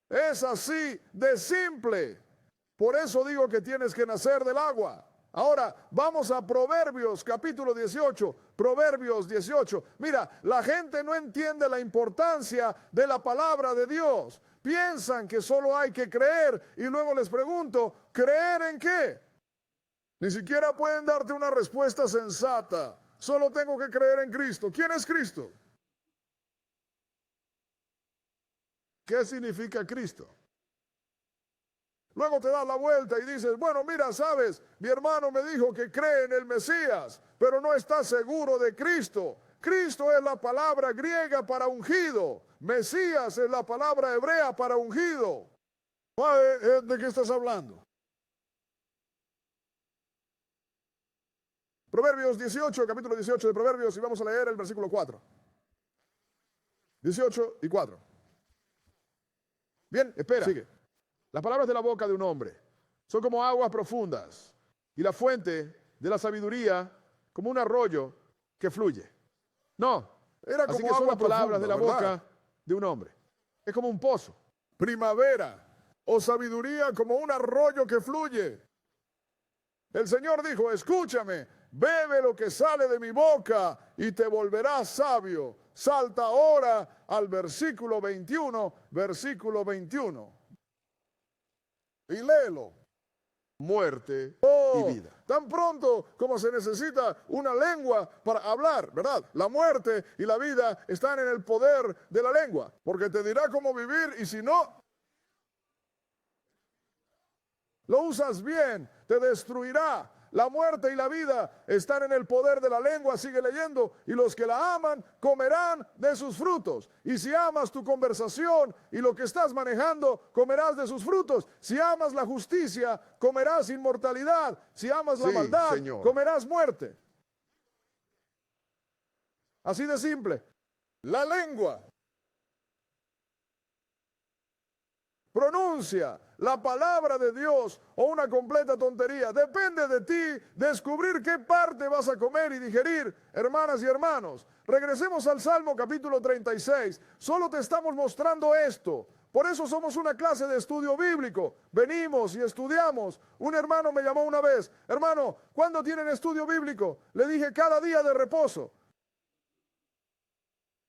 Es así de simple. Por eso digo que tienes que nacer del agua. Ahora, vamos a Proverbios capítulo 18. Proverbios 18. Mira, la gente no entiende la importancia de la palabra de Dios. Piensan que solo hay que creer y luego les pregunto, ¿creer en qué? Ni siquiera pueden darte una respuesta sensata. Solo tengo que creer en Cristo. ¿Quién es Cristo? ¿Qué significa Cristo? Luego te das la vuelta y dices, bueno, mira, sabes, mi hermano me dijo que cree en el Mesías, pero no está seguro de Cristo. Cristo es la palabra griega para ungido. Mesías es la palabra hebrea para ungido. ¿De qué estás hablando? Proverbios 18, capítulo 18 de Proverbios, y vamos a leer el versículo 4. 18 y 4. Bien, espera. Sigue. Las palabras de la boca de un hombre son como aguas profundas y la fuente de la sabiduría como un arroyo que fluye. No, era como así que son las palabras de la boca de un hombre. Es como un pozo. Primavera o sabiduría como un arroyo que fluye. El Señor dijo, escúchame, bebe lo que sale de mi boca y te volverás sabio. Salta ahora al versículo 21, versículo 21. Y léelo. Muerte y vida. Tan pronto como se necesita una lengua para hablar, ¿verdad? La muerte y la vida están en el poder de la lengua, porque te dirá cómo vivir y si no, lo usas bien, te destruirá. La muerte y la vida están en el poder de la lengua, sigue leyendo, y los que la aman comerán de sus frutos. Y si amas tu conversación y lo que estás manejando, comerás de sus frutos. Si amas la justicia, comerás inmortalidad. Si amas la maldad, Señor, comerás muerte. Así de simple. La lengua pronuncia la palabra de Dios o una completa tontería. Depende de ti descubrir qué parte vas a comer y digerir, hermanas y hermanos. Regresemos al Salmo capítulo 36. Solo te estamos mostrando esto. Por eso somos una clase de estudio bíblico. Venimos y estudiamos. Un hermano me llamó una vez. Hermano, ¿cuándo tienen estudio bíblico? Le dije, cada día de reposo.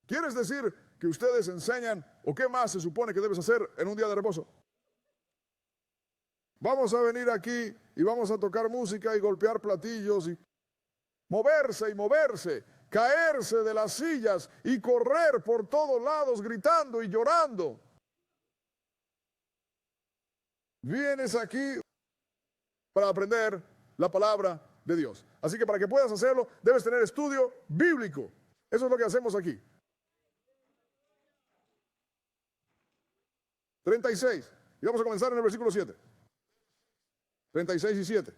¿Quieres decir que ustedes enseñan o qué más se supone que debes hacer en un día de reposo? Vamos a venir aquí y vamos a tocar música y golpear platillos y moverse, caerse de las sillas y correr por todos lados gritando y llorando. Vienes aquí para aprender la palabra de Dios. Así que para que puedas hacerlo, debes tener estudio bíblico. Eso es lo que hacemos aquí. 36. Y vamos a comenzar en el versículo 7. 36 y 7.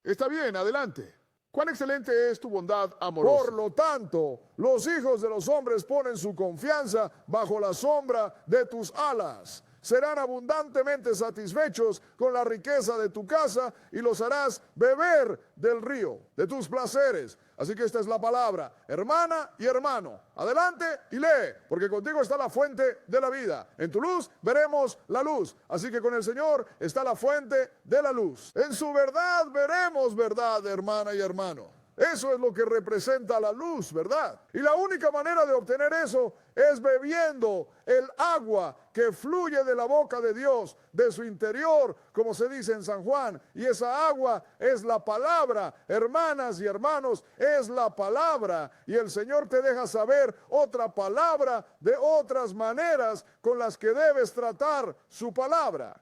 Está bien, adelante. Cuán excelente es tu bondad amorosa. Por lo tanto, los hijos de los hombres ponen su confianza bajo la sombra de tus alas. Serán abundantemente satisfechos con la riqueza de tu casa y los harás beber del río de tus placeres. Así que esta es la palabra, hermana y hermano. Adelante y lee, porque contigo está la fuente de la vida. En tu luz veremos la luz. Así que con el Señor está la fuente de la luz. En su verdad veremos verdad, hermana y hermano. Eso es lo que representa la luz, ¿verdad? Y la única manera de obtener eso es bebiendo el agua que fluye de la boca de Dios, de su interior, como se dice en San Juan. Y esa agua es la palabra, hermanas y hermanos, es la palabra. Y el Señor te deja saber otra palabra de otras maneras con las que debes tratar su palabra.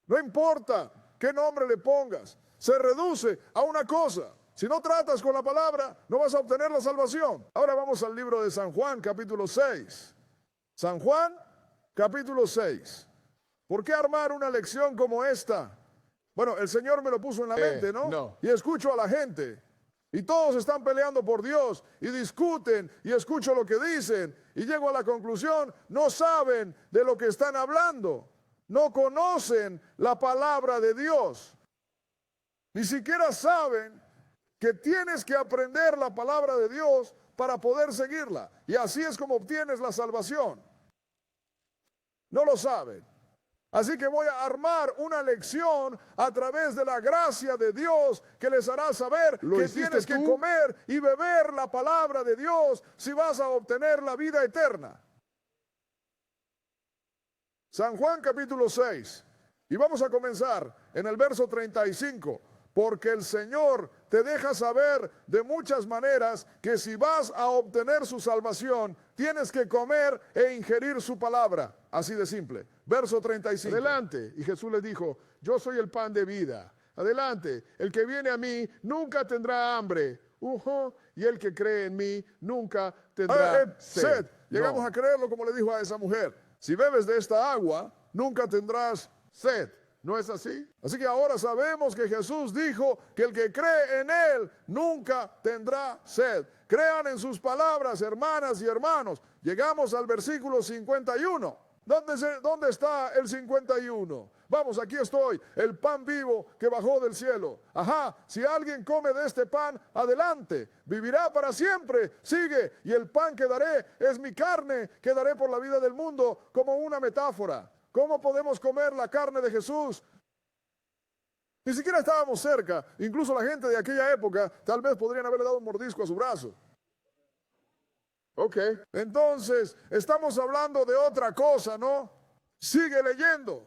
No importa qué nombre le pongas, se reduce a una cosa. Si no tratas con la palabra, no vas a obtener la salvación. Ahora vamos al libro de San Juan, capítulo 6. San Juan, capítulo 6. ¿Por qué armar una lección como esta? Bueno, el Señor me lo puso en la mente, ¿no? No. Y escucho a la gente. Y todos están peleando por Dios y discuten y escucho lo que dicen. Y llego a la conclusión, no saben de lo que están hablando. No conocen la palabra de Dios. Ni siquiera saben que tienes que aprender la palabra de Dios para poder seguirla. Y así es como obtienes la salvación. No lo saben. Así que voy a armar una lección a través de la gracia de Dios que les hará saber que tienes que comer y beber la palabra de Dios si vas a obtener la vida eterna. San Juan capítulo 6. Y vamos a comenzar en el verso 35. Porque el Señor te deja saber de muchas maneras que si vas a obtener su salvación, tienes que comer e ingerir su palabra. Así de simple. Verso 35. Adelante. Y Jesús les dijo, yo soy el pan de vida. Adelante. El que viene a mí nunca tendrá hambre. Y el que cree en mí nunca tendrá sed. Llegamos a creerlo como le dijo a esa mujer. Si bebes de esta agua, nunca tendrás sed. ¿No es así? Así que ahora sabemos que Jesús dijo que el que cree en Él nunca tendrá sed. Crean en sus palabras, hermanas y hermanos. Llegamos al versículo 51. ¿Dónde está el 51? Vamos, aquí estoy, el pan vivo que bajó del cielo. Ajá, si alguien come de este pan, adelante, vivirá para siempre. Sigue, y el pan que daré es mi carne, que daré por la vida del mundo, como una metáfora. ¿Cómo podemos comer la carne de Jesús? Ni siquiera estábamos cerca. Incluso la gente de aquella época tal vez podrían haberle dado un mordisco a su brazo. Ok, entonces estamos hablando de otra cosa, ¿no? Sigue leyendo.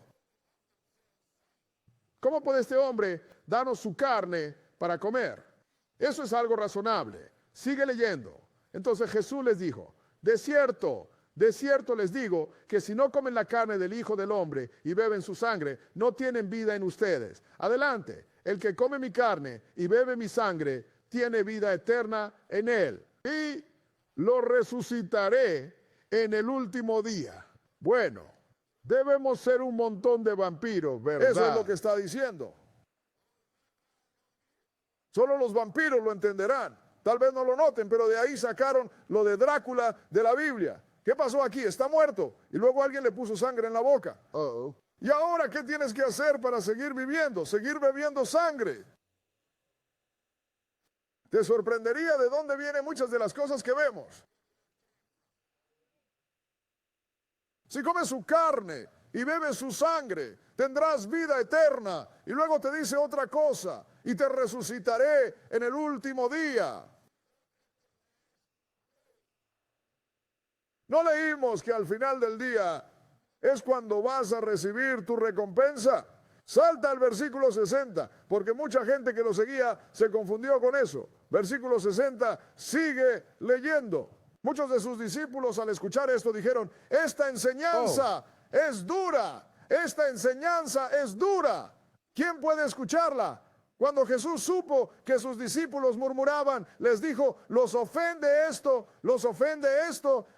¿Cómo puede este hombre darnos su carne para comer? Eso es algo razonable. Sigue leyendo. Entonces Jesús les dijo, de cierto les digo que si no comen la carne del Hijo del Hombre y beben su sangre, no tienen vida en ustedes. Adelante, el que come mi carne y bebe mi sangre, tiene vida eterna en él. Y lo resucitaré en el último día. Bueno, debemos ser un montón de vampiros, ¿verdad? Eso es lo que está diciendo. Solo los vampiros lo entenderán. Tal vez no lo noten, pero de ahí sacaron lo de Drácula de la Biblia. ¿Qué pasó aquí? Está muerto. Y luego alguien le puso sangre en la boca. ¿Y ahora qué tienes que hacer para seguir viviendo? Seguir bebiendo sangre. Te sorprendería de dónde vienen muchas de las cosas que vemos. Si comes su carne y bebes su sangre, tendrás vida eterna. Y luego te dice otra cosa, y te resucitaré en el último día. ¿No leímos que al final del día es cuando vas a recibir tu recompensa? Salta al versículo 60, porque mucha gente que lo seguía se confundió con eso. Versículo 60, sigue leyendo. Muchos de sus discípulos al escuchar esto dijeron, esta enseñanza es dura, esta enseñanza es dura. ¿Quién puede escucharla? Cuando Jesús supo que sus discípulos murmuraban, les dijo, los ofende esto,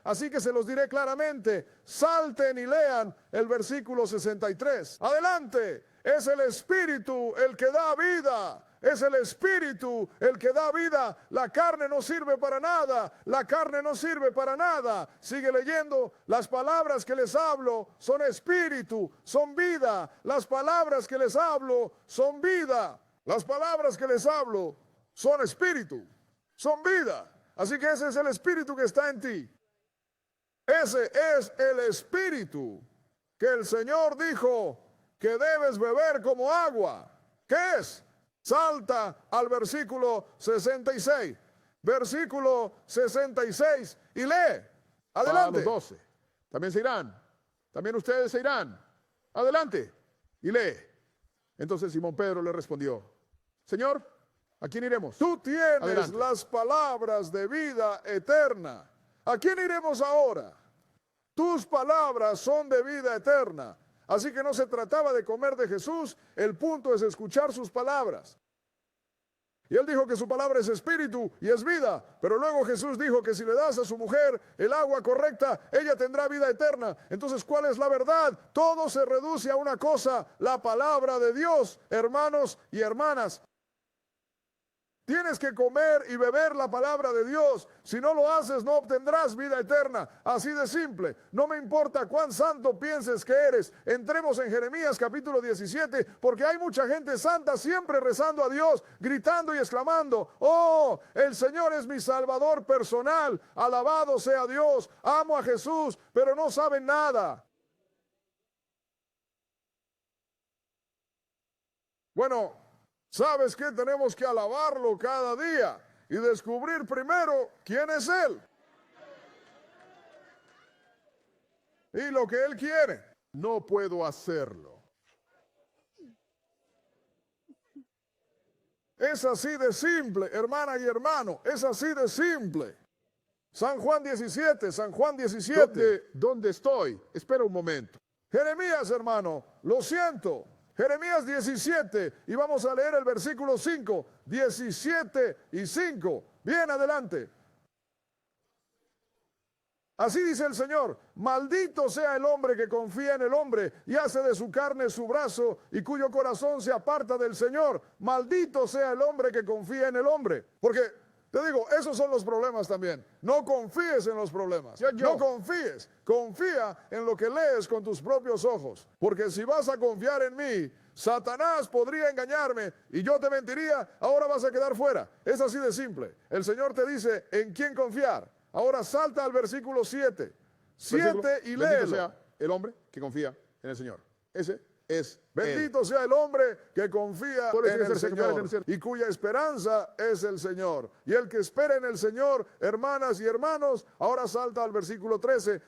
así que se los diré claramente. Salten y lean el versículo 63. Adelante, es el Espíritu el que da vida. Es el Espíritu el que da vida. La carne no sirve para nada. La carne no sirve para nada. Sigue leyendo. Las palabras que les hablo son espíritu, son vida. Las palabras que les hablo son vida. Las palabras que les hablo son espíritu, son vida. Así que ese es el espíritu que está en ti. Ese es el espíritu que el Señor dijo que debes beber como agua. ¿Qué es? Salta al versículo 66. Versículo 66 y lee. Adelante. Los 12. También se irán. También ustedes se irán. Adelante. Y lee. Entonces Simón Pedro le respondió, Señor, ¿a quién iremos? Tú tienes Adelante. las palabras de vida eterna. ¿A quién iremos ahora? Tus palabras son de vida eterna. Así que no se trataba de comer de Jesús, el punto es escuchar sus palabras. Y él dijo que su palabra es espíritu y es vida. Pero luego Jesús dijo que si le das a su mujer el agua correcta, ella tendrá vida eterna. Entonces, ¿cuál es la verdad? Todo se reduce a una cosa, la palabra de Dios, hermanos y hermanas. Tienes que comer y beber la palabra de Dios. Si no lo haces, no obtendrás vida eterna. Así de simple. No me importa cuán santo pienses que eres. Entremos en Jeremías capítulo 17, porque hay mucha gente santa siempre rezando a Dios, gritando y exclamando: oh, el Señor es mi Salvador personal. Alabado sea Dios. Amo a Jesús, pero no saben nada. Bueno, ¿sabes qué? Tenemos que alabarlo cada día y descubrir primero quién es Él y lo que Él quiere. No puedo hacerlo. Es así de simple, hermana y hermano, es así de simple. San Juan 17, San Juan 17. ¿Dónde estoy? Espera un momento. Jeremías, hermano, lo siento. Jeremías 17, y vamos a leer el versículo 5, 17 y 5. Bien, adelante. Así dice el Señor: maldito sea el hombre que confía en el hombre y hace de su carne su brazo, y cuyo corazón se aparta del Señor. Maldito sea el hombre que confía en el hombre. Porque te digo, esos son los problemas también. No confíes en los problemas. No confíes. Confía en lo que lees con tus propios ojos. Porque si vas a confiar en mí, Satanás podría engañarme y yo te mentiría. Ahora vas a quedar fuera. Es así de simple. El Señor te dice en quién confiar. Ahora salta al versículo 7. 7 y léelo. Bendito sea el hombre que confía en el Señor. Ese es Bendito sea el hombre que confía en el Señor y cuya esperanza es el Señor. Y el que espera en el Señor, hermanas y hermanos, ahora salta al versículo 13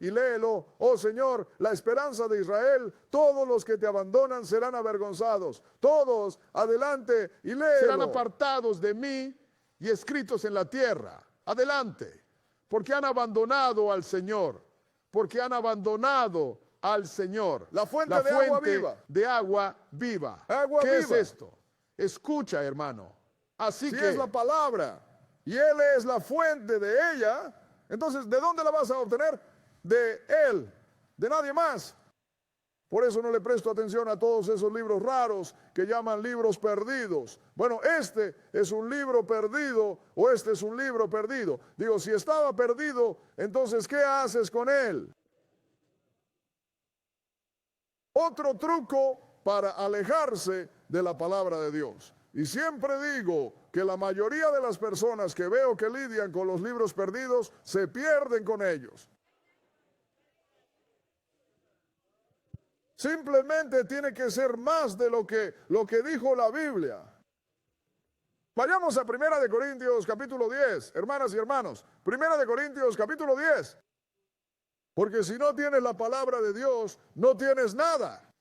y léelo. Oh Señor, la esperanza de Israel, todos los que te abandonan serán avergonzados. Todos, adelante y léelo. Serán apartados de mí y escritos en la tierra. Adelante, porque han abandonado al Señor, porque han abandonado al Señor, la fuente de agua viva. De agua viva. Agua ¿Qué viva. es esto? Escucha, hermano. Así si que es la palabra y Él es la fuente de ella, entonces ¿de dónde la vas a obtener? De Él, de nadie más. Por eso no le presto atención a todos esos libros raros que llaman libros perdidos. Bueno, este es un libro perdido o este es un libro perdido. Digo, si estaba perdido, entonces ¿qué haces con él? Otro truco para alejarse de la palabra de Dios. Y siempre digo que la mayoría de las personas que veo que lidian con los libros perdidos se pierden con ellos. Simplemente tiene que ser más de lo que dijo la Biblia. Vayamos a 1 Corintios capítulo 10, hermanas y hermanos. 1 Corintios capítulo 10. Porque si no tienes la palabra de Dios, no tienes nada.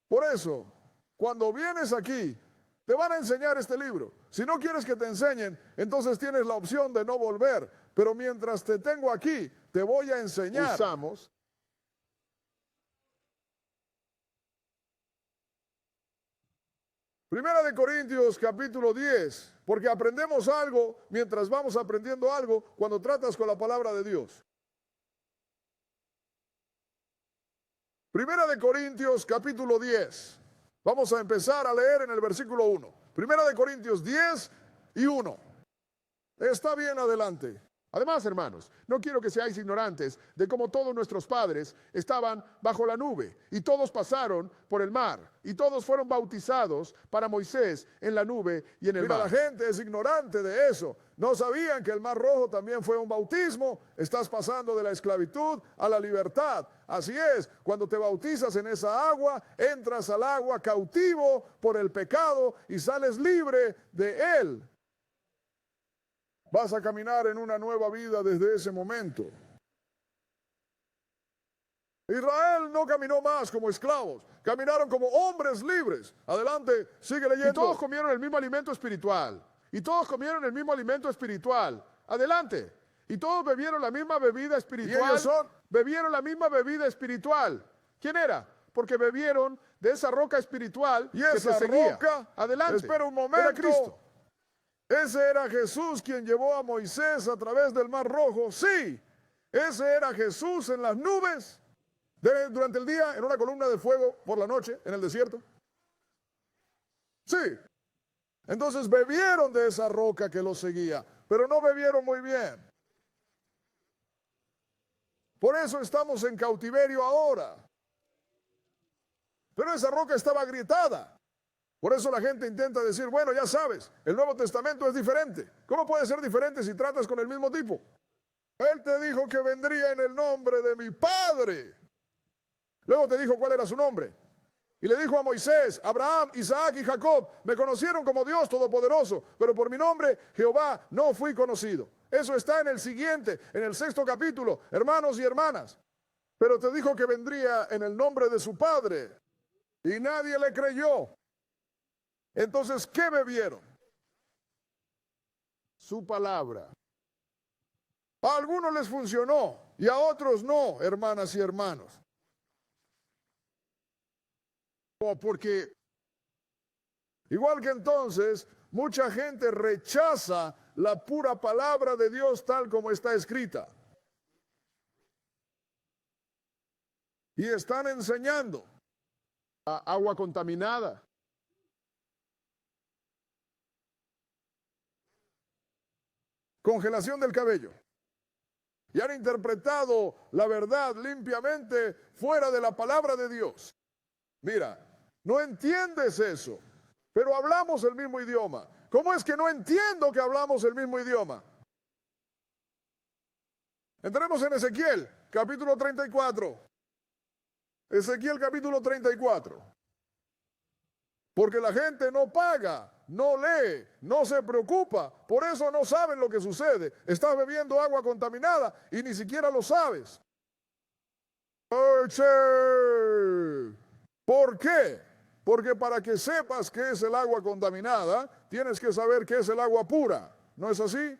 Por eso, cuando vienes aquí, te van a enseñar este libro. Si no quieres que te enseñen, entonces tienes la opción de no volver. Pero mientras te tengo aquí, te voy a enseñar. Usamos 1 Corintios capítulo 10, porque aprendemos algo mientras vamos aprendiendo algo cuando tratas con la palabra de Dios. 1 Corintios capítulo 10. Vamos a empezar a leer en el versículo 1. 1 Corintios 10 y 1. Está bien, adelante. Además, hermanos, no quiero que seáis ignorantes de cómo todos nuestros padres estaban bajo la nube y todos pasaron por el mar y todos fueron bautizados para Moisés en la nube y en el mar. La gente es ignorante de eso. No sabían que el Mar Rojo también fue un bautismo. Estás pasando de la esclavitud a la libertad. Así es, cuando te bautizas en esa agua, entras al agua cautivo por el pecado y sales libre de él. Vas a caminar en una nueva vida desde ese momento. Israel no caminó más como esclavos, caminaron como hombres libres. Adelante, sigue leyendo. Y todos comieron el mismo alimento espiritual. Y todos comieron el mismo alimento espiritual. Adelante. Y todos bebieron la misma bebida espiritual. ¿Y ellos bebieron la misma bebida espiritual. ¿Quién era? Porque bebieron de esa roca espiritual y esa que te seguía. Roca, adelante. Espera un momento. Era Cristo. Ese era Jesús quien llevó a Moisés a través del Mar Rojo. Sí, ese era Jesús en las nubes durante el día, en una columna de fuego por la noche en el desierto. Sí, Entonces bebieron de esa roca que los seguía, pero no bebieron muy bien. Por eso estamos en cautiverio ahora. Pero esa roca estaba agrietada. Por eso la gente intenta decir, bueno, ya sabes, el Nuevo Testamento es diferente. ¿Cómo puede ser diferente si tratas con el mismo tipo? Él te dijo que vendría en el nombre de mi Padre. Luego te dijo cuál era su nombre. Y le dijo a Moisés, Abraham, Isaac y Jacob, me conocieron como Dios Todopoderoso, pero por mi nombre, Jehová, no fui conocido. Eso está en el siguiente, en el 6º capítulo, hermanos y hermanas. Pero te dijo que vendría en el nombre de su Padre. Y nadie le creyó. Entonces, ¿qué bebieron? Su palabra. A algunos les funcionó y a otros no, hermanas y hermanos. Porque, igual que entonces, mucha gente rechaza la pura palabra de Dios tal como está escrita. Y están enseñando a agua contaminada. Congelación del cabello. Y han interpretado la verdad limpiamente fuera de la palabra de Dios. Mira, no entiendes eso, pero hablamos el mismo idioma. ¿Cómo es que no entiendo que hablamos el mismo idioma? Entremos en Ezequiel, capítulo 34. Ezequiel, capítulo 34. Porque la gente no paga, no lee, no se preocupa. Por eso no saben lo que sucede. Estás bebiendo agua contaminada y ni siquiera lo sabes. ¿Por qué? Porque para que sepas qué es el agua contaminada, tienes que saber qué es el agua pura. ¿No es así?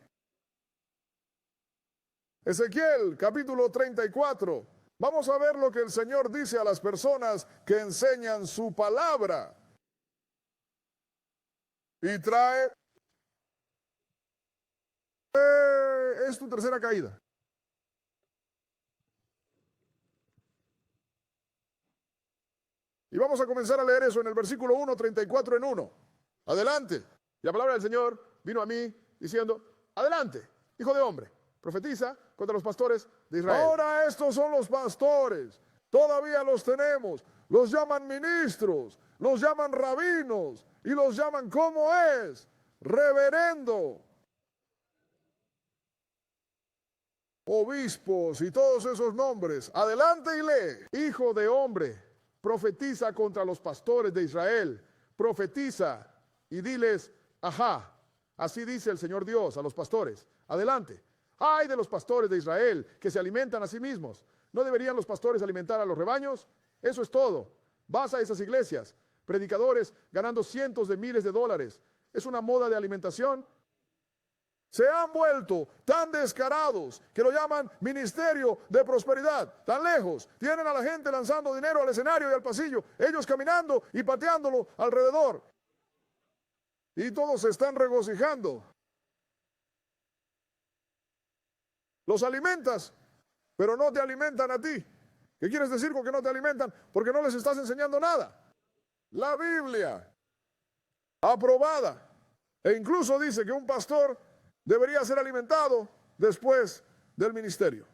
Ezequiel, capítulo 34. Vamos a ver lo que el Señor dice a las personas que enseñan su palabra. Y trae... es tu tercera caída. Y vamos a comenzar a leer eso en el versículo 1, 34 en 1. Adelante. Y la palabra del Señor vino a mí diciendo, adelante, hijo de hombre, profetiza contra los pastores de Israel. Ahora estos son los pastores, todavía los tenemos, los llaman ministros, los llaman rabinos y los llaman, ¿cómo es? Reverendo, obispos y todos esos nombres. Adelante y lee. Hijo de hombre, profetiza contra los pastores de Israel, profetiza y diles, ajá, así dice el Señor Dios a los pastores. Adelante. Ay de los pastores de Israel que se alimentan a sí mismos. ¿No deberían los pastores alimentar a los rebaños? Eso es todo. Vas a esas iglesias, predicadores ganando cientos de miles de dólares. ¿Es una moda de alimentación? Se han vuelto tan descarados que lo llaman ministerio de prosperidad. Tan lejos, tienen a la gente lanzando dinero al escenario y al pasillo, ellos caminando y pateándolo alrededor. Y todos se están regocijando. Los alimentas, pero no te alimentan a ti. ¿Qué quieres decir con que no te alimentan? Porque no les estás enseñando nada. La Biblia, aprobada, e incluso dice que un pastor debería ser alimentado después del ministerio.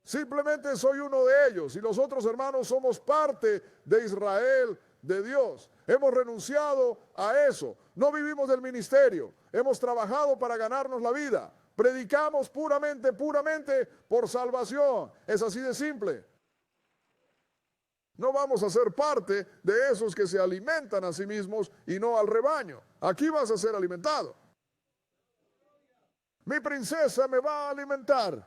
Simplemente soy uno de ellos y los otros hermanos somos parte de Israel, de Dios. Hemos renunciado a eso. No vivimos del ministerio. Hemos trabajado para ganarnos la vida. Predicamos puramente por salvación. Es así de simple. No vamos a ser parte de esos que se alimentan a sí mismos y no al rebaño. Aquí vas a ser alimentado. Mi princesa me va a alimentar.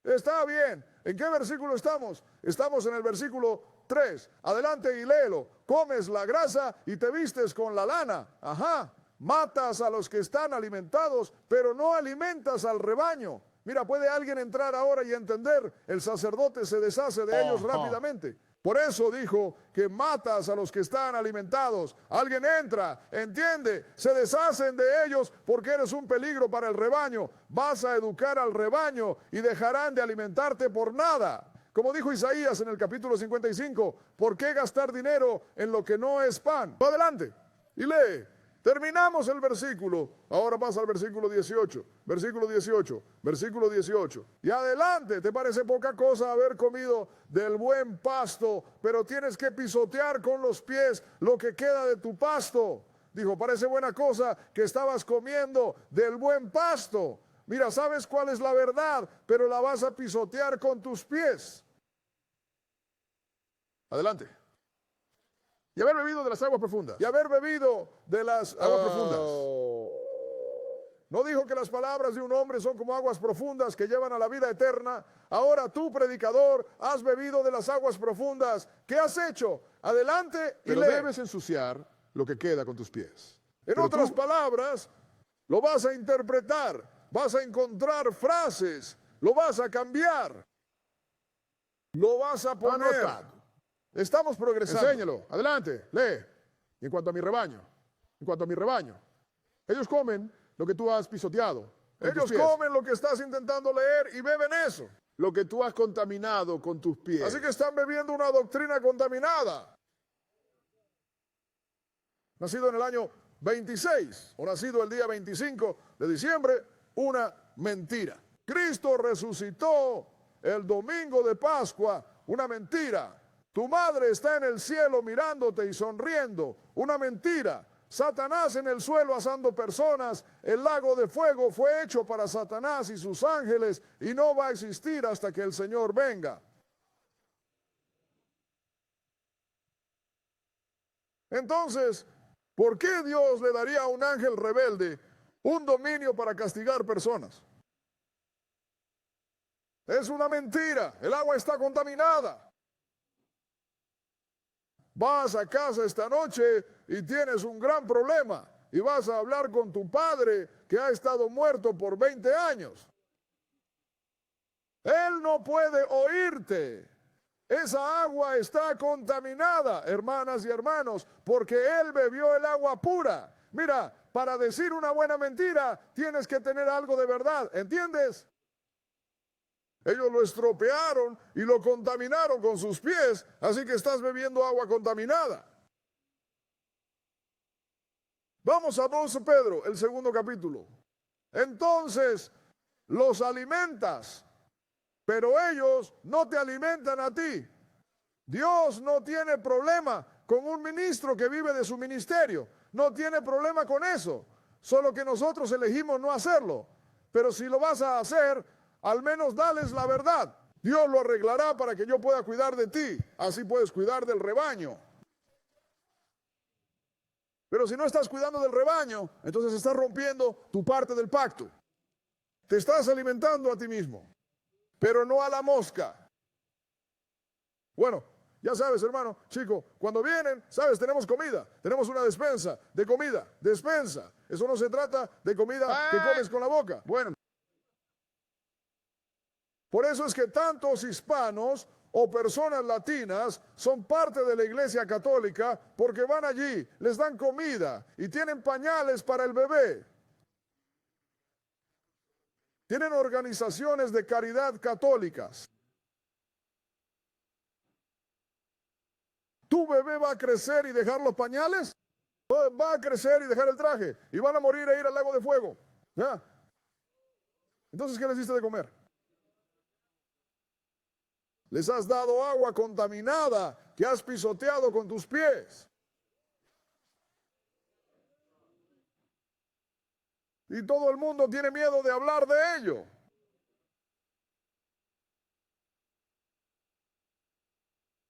Está bien. ¿En qué versículo estamos? Estamos en el versículo 3. Adelante y léelo. Comes la grasa y te vistes con la lana. Ajá. Matas a los que están alimentados, pero no alimentas al rebaño. Mira, ¿puede alguien entrar ahora y entender? El sacerdote se deshace de ellos rápidamente. Por eso dijo que matas a los que están alimentados. Alguien entra, entiende, se deshacen de ellos porque eres un peligro para el rebaño. Vas a educar al rebaño y dejarán de alimentarte por nada. Como dijo Isaías en el capítulo 55, ¿por qué gastar dinero en lo que no es pan? Va adelante y lee. Terminamos el versículo. Ahora pasa al versículo 18. Versículo 18. Versículo 18. Y adelante, ¿te parece poca cosa haber comido del buen pasto, pero tienes que pisotear con los pies lo que queda de tu pasto? Dijo, parece buena cosa que estabas comiendo del buen pasto. Mira, sabes cuál es la verdad, pero la vas a pisotear con tus pies. Adelante. Y haber bebido de las aguas profundas. Y haber bebido de las Aguas profundas. No dijo que las palabras de un hombre son como aguas profundas que llevan a la vida eterna. Ahora tú, predicador, has bebido de las aguas profundas. ¿Qué has hecho? Adelante y Pero lee. debes ensuciar lo que queda con tus pies. En Pero otras tú- palabras, lo vas a interpretar, vas a encontrar frases, lo vas a cambiar, lo vas a poner. Anotado. Estamos progresando. Enséñalo, adelante, lee. Y en cuanto a mi rebaño, ellos comen lo que tú has pisoteado. con tus Ellos pies. comen lo que estás intentando leer y beben eso. Lo que tú has contaminado con tus pies. Así que están bebiendo una doctrina contaminada. Nacido en el año 26 o nacido el día 25 de diciembre, una mentira. Cristo resucitó el domingo de Pascua, una mentira. Tu madre está en el cielo mirándote y sonriendo, una mentira. Satanás en el suelo asando personas, el lago de fuego fue hecho para Satanás y sus ángeles y no va a existir hasta que el Señor venga. Entonces, ¿por qué Dios le daría a un ángel rebelde un dominio para castigar personas? Es una mentira, el agua está contaminada. Vas a casa esta noche y tienes un gran problema y vas a hablar con tu padre que ha estado muerto por 20 años. Él no puede oírte. Esa agua está contaminada, hermanas y hermanos, porque él bebió el agua pura. Mira, para decir una buena mentira tienes que tener algo de verdad, ¿entiendes? Ellos lo estropearon y lo contaminaron con sus pies, así que estás bebiendo agua contaminada. Vamos a 2 Pedro, el segundo capítulo. Entonces, los alimentas, pero ellos no te alimentan a ti. Dios no tiene problema con un ministro que vive de su ministerio. No tiene problema con eso. Solo que nosotros elegimos no hacerlo. Pero si lo vas a hacer, al menos dales la verdad. Dios lo arreglará para que yo pueda cuidar de ti. Así puedes cuidar del rebaño. Pero si no estás cuidando del rebaño, entonces estás rompiendo tu parte del pacto. Te estás alimentando a ti mismo, pero no a la mosca. Bueno, ya sabes, hermano, chico, cuando vienen, sabes, tenemos comida, tenemos una despensa de comida, despensa. Eso no se trata de comida que comes con la boca. Bueno, Por eso es que tantos hispanos o personas latinas son parte de la iglesia católica porque van allí, les dan comida y tienen pañales para el bebé. Tienen organizaciones de caridad católicas. ¿Tu bebé va a crecer y dejar los pañales? Va a crecer y dejar el traje y van a morir e ir al lago de fuego. ¿Ya? Entonces, ¿qué les diste de comer? Les has dado agua contaminada que has pisoteado con tus pies. Y todo el mundo tiene miedo de hablar de ello.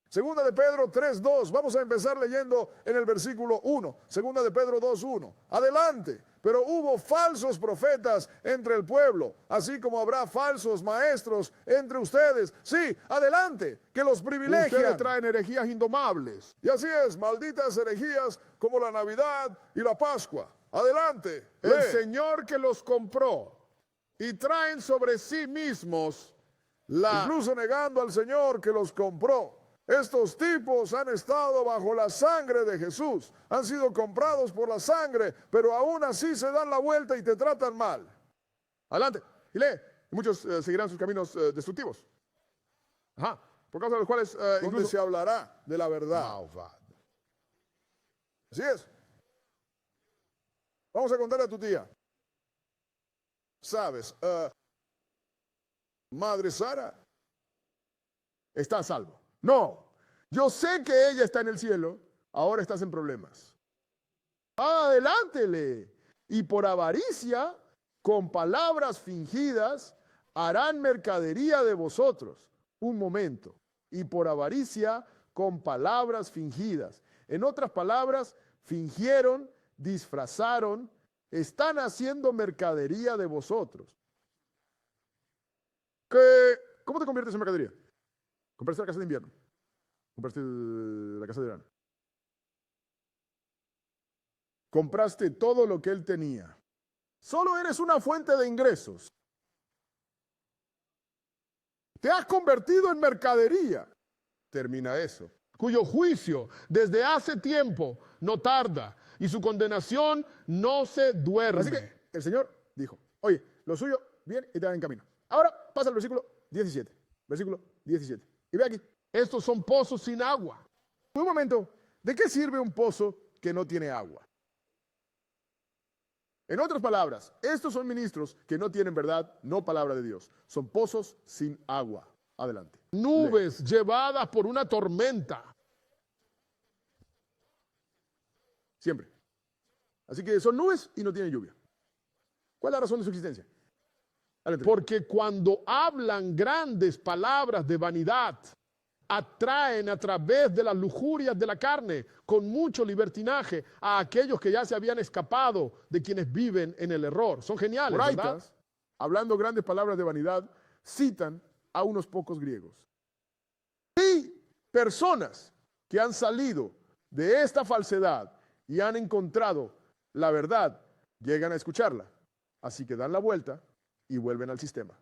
Segunda de Pedro 3:2. Vamos a empezar leyendo en el versículo 1. Segunda de Pedro 2:1. Adelante. Pero hubo falsos profetas entre el pueblo, así como habrá falsos maestros entre ustedes. Sí, adelante, que los privilegian. ustedes traen herejías indomables. Y así es, malditas herejías como la Navidad y la Pascua. Adelante. El lee. Señor que los compró y traen sobre sí mismos la... Incluso negando al Señor que los compró. Estos tipos han estado bajo la sangre de Jesús, han sido comprados por la sangre, pero aún así se dan la vuelta y te tratan mal. Adelante, y lee. Y muchos seguirán sus caminos destructivos. Ajá, por causa de los cuales Donde incluso... se hablará de la verdad. Malvado. Así es. Vamos a contarle a tu tía. Sabes, Madre Sara está a salvo. No, yo sé que ella está en el cielo, ahora estás en problemas. Adelántele. Y por avaricia, con palabras fingidas, harán mercadería de vosotros. Un momento. Y por avaricia, con palabras fingidas. En otras palabras, fingieron, disfrazaron, están haciendo mercadería de vosotros. ¿Cómo te conviertes en mercadería? Compraste la casa de invierno. Compraste la casa de verano. Compraste todo lo que él tenía. Solo eres una fuente de ingresos. Te has convertido en mercadería. Termina eso. Cuyo juicio desde hace tiempo no tarda y su condenación no se duerme. Así que el Señor dijo, oye, lo suyo viene y te va en camino. Ahora pasa al versículo 17. Versículo 17. Y ve aquí. Estos son pozos sin agua. Un momento, ¿de qué sirve un pozo que no tiene agua? En otras palabras, estos son ministros que no tienen verdad, no palabra de Dios. Son pozos sin agua. Adelante. Nubes llevadas por una tormenta. Siempre. Así que son nubes y no tienen lluvia. ¿Cuál es la razón de su existencia? Adelante. Porque cuando hablan grandes palabras de vanidad, atraen a través de las lujurias de la carne, con mucho libertinaje, a aquellos que ya se habían escapado de quienes viven en el error. Son geniales, ¿verdad? Moraitas, hablando grandes palabras de vanidad, citan a unos pocos griegos. Y personas que han salido de esta falsedad y han encontrado la verdad, llegan a escucharla. Así que dan la vuelta y vuelven al sistema.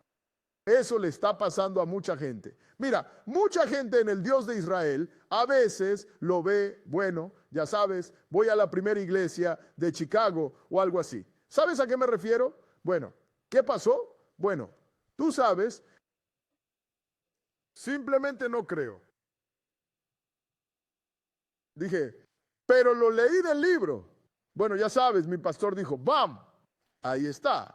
Eso le está pasando a mucha gente. Mira, mucha gente en el Dios de Israel a veces lo ve, bueno, ya sabes, voy a la primera iglesia de Chicago o algo así. ¿Sabes a qué me refiero? Bueno, ¿qué pasó? Bueno, tú sabes, simplemente no creo. Dije, pero lo leí del libro. Bueno, ya sabes, mi pastor dijo, ¡bam! Ahí está.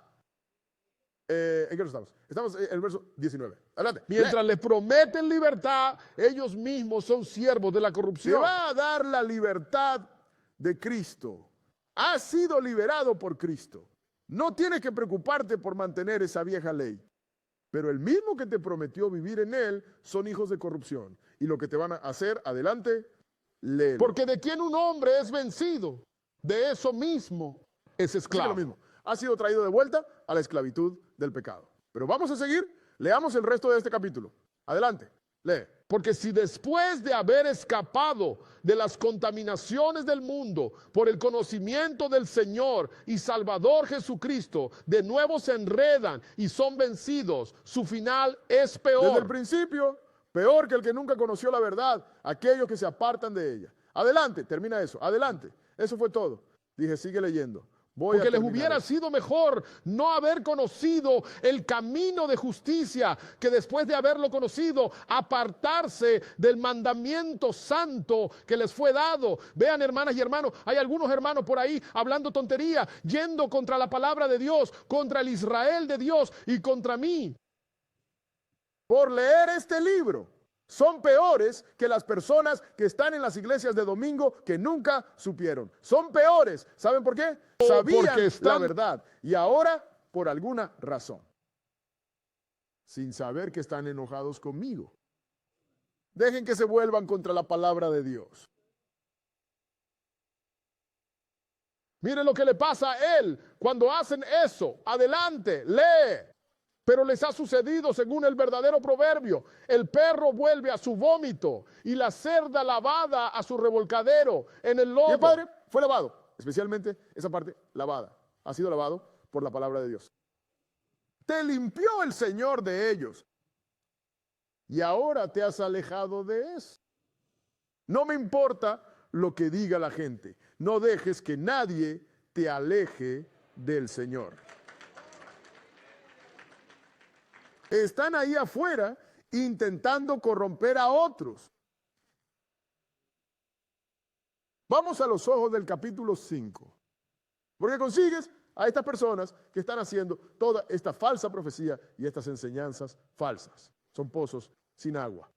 ¿En qué estamos? Estamos en el verso 19. Adelante. Mientras les prometen libertad, ellos mismos son siervos de la Te corrupción. va a dar la libertad de Cristo. Has sido liberado por Cristo. No tienes que preocuparte por mantener esa vieja ley. Pero el mismo que te prometió vivir en él son hijos de corrupción. Y lo que te van a hacer, adelante, léelo. Porque de quien un hombre es vencido, de eso mismo es Así que esclavo. lo mismo. Ha sido traído de vuelta a la esclavitud del pecado. Pero vamos a seguir. Leamos el resto de este capítulo. Adelante. Lee. Porque si después de haber escapado de las contaminaciones del mundo por el conocimiento del Señor y Salvador Jesucristo, de nuevo se enredan y son vencidos, su final es peor. Desde el principio, peor que el que nunca conoció la verdad, aquellos que se apartan de ella. Adelante, termina eso. Adelante. Eso fue todo. Dije, sigue leyendo. Porque les hubiera sido mejor no haber conocido el camino de justicia que después de haberlo conocido, apartarse del mandamiento santo que les fue dado. Vean, hermanas y hermanos, hay algunos hermanos por ahí hablando tontería, yendo contra la palabra de Dios, contra el Israel de Dios y contra mí. Por leer este libro, son peores que las personas que están en las iglesias de domingo que nunca supieron. Son peores. ¿Saben por qué? Sabían la verdad y ahora por alguna razón, sin saber que están enojados conmigo. Dejen que se vuelvan contra la palabra de Dios. Miren lo que le pasa a él cuando hacen eso. Adelante, lee. Pero les ha sucedido según el verdadero proverbio. El perro vuelve a su vómito y la cerda lavada a su revolcadero en el lodo. Y el Padre fue lavado, especialmente esa parte lavada. Ha sido lavado por la palabra de Dios. Te limpió el Señor de ellos. Y ahora te has alejado de eso. No me importa lo que diga la gente. No dejes que nadie te aleje del Señor. Están ahí afuera intentando corromper a otros. Vamos a los ojos del capítulo 5. Porque consigues a estas personas que están haciendo toda esta falsa profecía y estas enseñanzas falsas. Son pozos sin agua.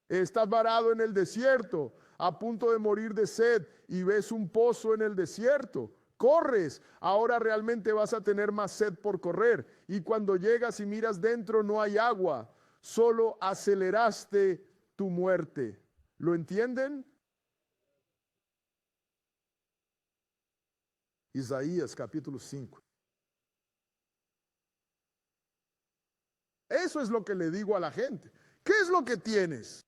Estás varado en el desierto, a punto de morir de sed, y ves un pozo en el desierto. Corres, ahora realmente vas a tener más sed por correr. Y cuando llegas y miras dentro no hay agua, solo aceleraste tu muerte. ¿Lo entienden? Isaías capítulo 5. Eso es lo que le digo a la gente. ¿Qué es lo que tienes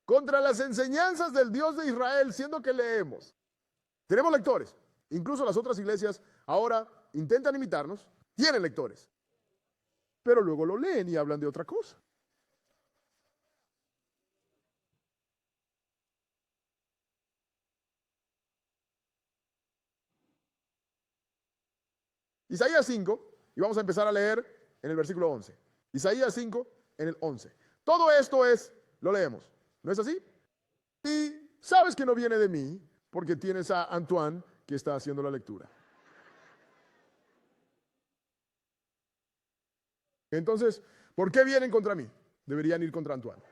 contra las enseñanzas del Dios de Israel, siendo que leemos? Tenemos lectores. Incluso las otras iglesias ahora intentan imitarnos, tienen lectores, pero luego lo leen y hablan de otra cosa. Isaías 5, y vamos a empezar a leer en el versículo 11. Isaías 5, en el 11. Todo esto lo leemos, ¿no es así? Y sabes que no viene de mí, porque tienes a Antoine que está haciendo la lectura. Entonces, ¿por qué vienen contra mí? Deberían ir contra Antoine.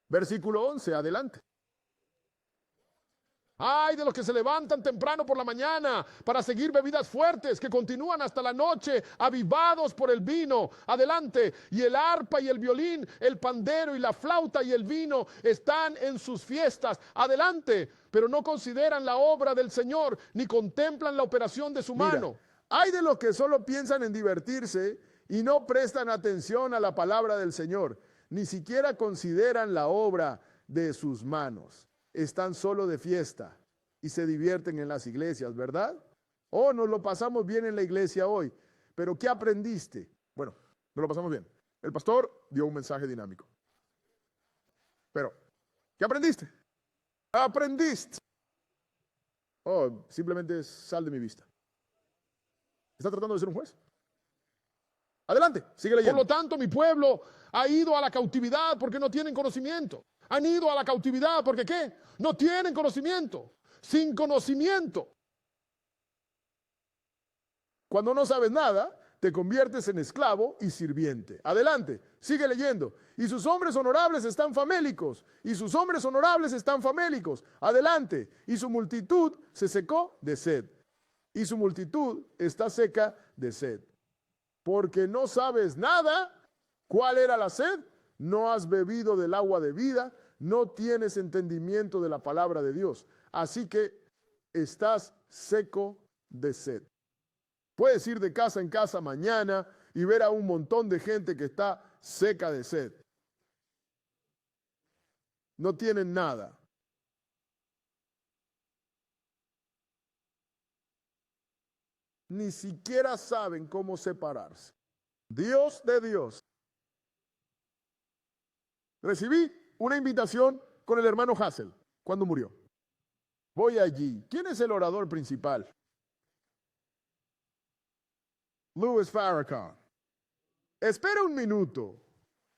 Versículo 11, adelante. Ay de los que se levantan temprano por la mañana para seguir bebidas fuertes que continúan hasta la noche, avivados por el vino. Adelante. Y el arpa y el violín, el pandero y la flauta y el vino están en sus fiestas. Adelante. Pero no consideran la obra del Señor ni contemplan la operación de su mano. Hay de los que solo piensan en divertirse y no prestan atención a la palabra del Señor, ni siquiera consideran la obra de sus manos. Están solo de fiesta y se divierten en las iglesias, ¿verdad? Oh, nos lo pasamos bien en la iglesia hoy, pero ¿qué aprendiste? Bueno, nos lo pasamos bien. El pastor dio un mensaje dinámico. Pero, ¿qué aprendiste? Aprendiste. Oh, simplemente sal de mi vista. ¿Está tratando de ser un juez? Adelante, sigue leyendo. Por lo tanto, mi pueblo ha ido a la cautividad porque no tienen conocimiento. Han ido a la cautividad porque ¿qué? No tienen conocimiento. Sin conocimiento. Cuando no sabes nada, te conviertes en esclavo y sirviente. Adelante, sigue leyendo. Y sus hombres honorables están famélicos. Y sus hombres honorables están famélicos. Adelante. Y su multitud se secó de sed. Y su multitud está seca de sed. Porque no sabes nada. ¿Cuál era la sed? No has bebido del agua de vida, no tienes entendimiento de la palabra de Dios. Así que estás seco de sed. Puedes ir de casa en casa mañana y ver a un montón de gente que está seca de sed. No tienen nada. Ni siquiera saben cómo separarse. Dios de Dios. Recibí una invitación con el hermano Hassel cuando murió. Voy allí. ¿Quién es el orador principal? Louis Farrakhan. Espera un minuto.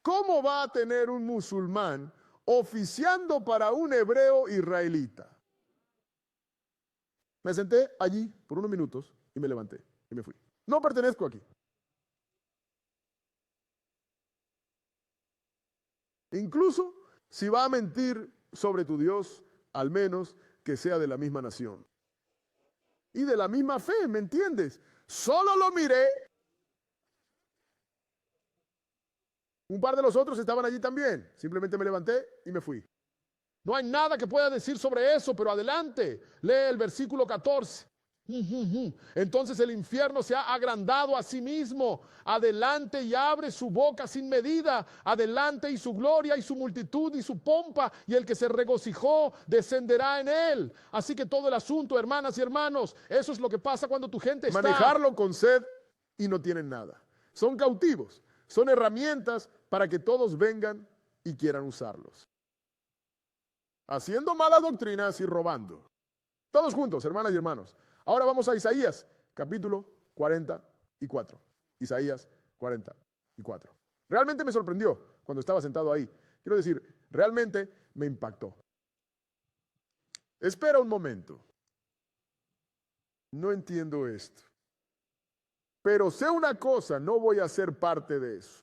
¿Cómo va a tener un musulmán oficiando para un hebreo israelita? Me senté allí por unos minutos y me levanté y me fui. No pertenezco aquí. Incluso si va a mentir sobre tu Dios, al menos que sea de la misma nación. Y de la misma fe, ¿me entiendes? Solo lo miré. Un par de los otros estaban allí también. Simplemente me levanté y me fui. No hay nada que pueda decir sobre eso, pero adelante. Lee el versículo 14. Entonces el infierno se ha agrandado a sí mismo. Adelante y abre su boca sin medida. Adelante y su gloria y su multitud y su pompa. Y el que se regocijó descenderá en él. Así que todo el asunto, hermanas y hermanos, eso es lo que pasa cuando tu gente está... Manejarlo con sed y no tienen nada. Son cautivos. Son herramientas para que todos vengan y quieran usarlos. Haciendo malas doctrinas y robando. Todos juntos, hermanas y hermanos. Ahora vamos a Isaías, capítulo 44. Isaías 44. Realmente me sorprendió cuando estaba sentado ahí. Quiero decir, realmente me impactó. Espera un momento. No entiendo esto. Pero sé una cosa, no voy a ser parte de eso.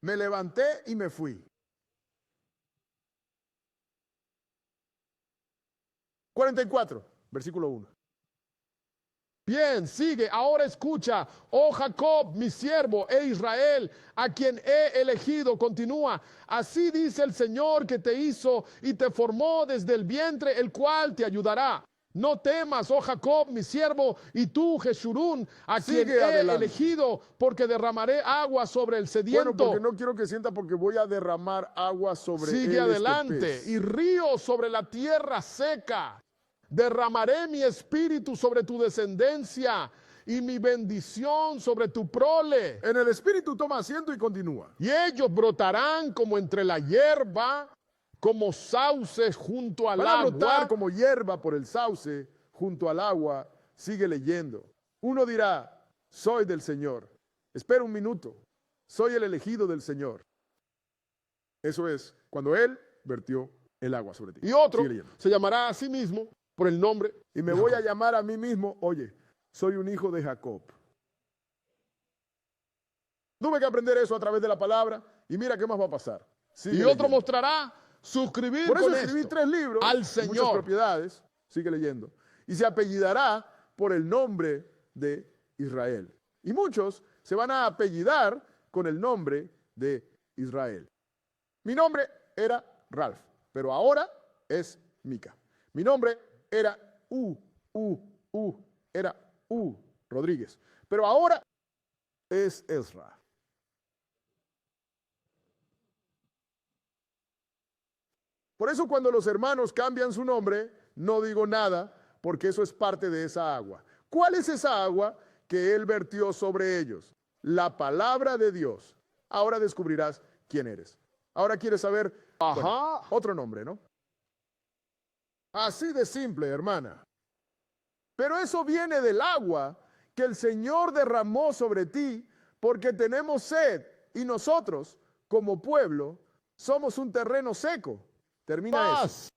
Me levanté y me fui. 44, versículo 1. Bien, sigue. Ahora escucha, oh Jacob, mi siervo, e Israel, a quien he elegido. Continúa. Así dice el Señor que te hizo y te formó desde el vientre, el cual te ayudará. No temas, oh Jacob, mi siervo, y tú, Jeshurún, a quien Sigue he adelante. elegido, porque derramaré agua sobre el sediento. Bueno, porque no quiero que sienta porque voy a derramar agua sobre Sigue él, adelante. este pez. Y ríos sobre la tierra seca. Derramaré mi espíritu sobre tu descendencia y mi bendición sobre tu prole. En el espíritu toma asiento y continúa. Y ellos brotarán como entre la hierba, como sauces junto al Van a brotar agua. como hierba por el sauce junto al agua. Sigue leyendo. Uno dirá, soy del Señor. Espera un minuto. Soy el elegido del Señor. Eso es cuando Él vertió el agua sobre ti. Y otro Sigue leyendo. se llamará a sí mismo por el nombre. Y me voy a llamar a mí mismo, oye, soy un hijo de Jacob. Tuve que aprender eso a través de la palabra y mira qué más va a pasar. Sigue Y otro leyendo. mostrará suscribir Por eso con escribí esto 3 libros, al muchas Señor. propiedades, sigue leyendo, y se apellidará por el nombre de Israel. Y muchos se van a apellidar con el nombre de Israel. Mi nombre era Ralph, pero ahora es Mica. Mi nombre era era Rodríguez, pero ahora es Ezra. Por eso cuando los hermanos cambian su nombre, no digo nada, porque eso es parte de esa agua. ¿Cuál es esa agua que Él vertió sobre ellos? La palabra de Dios. Ahora descubrirás quién eres. Ahora quieres saber Ajá. otro nombre, ¿no? Así de simple, hermana. Pero eso viene del agua que el Señor derramó sobre ti porque tenemos sed y nosotros, como pueblo, somos un terreno seco. Termina eso.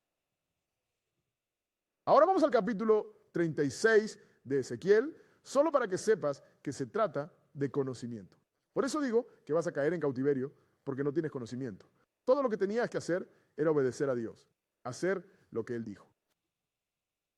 Ahora vamos al capítulo 36 de Ezequiel, solo para que sepas que se trata de conocimiento. Por eso digo que vas a caer en cautiverio porque no tienes conocimiento. Todo lo que tenías que hacer era obedecer a Dios, hacer lo que Él dijo.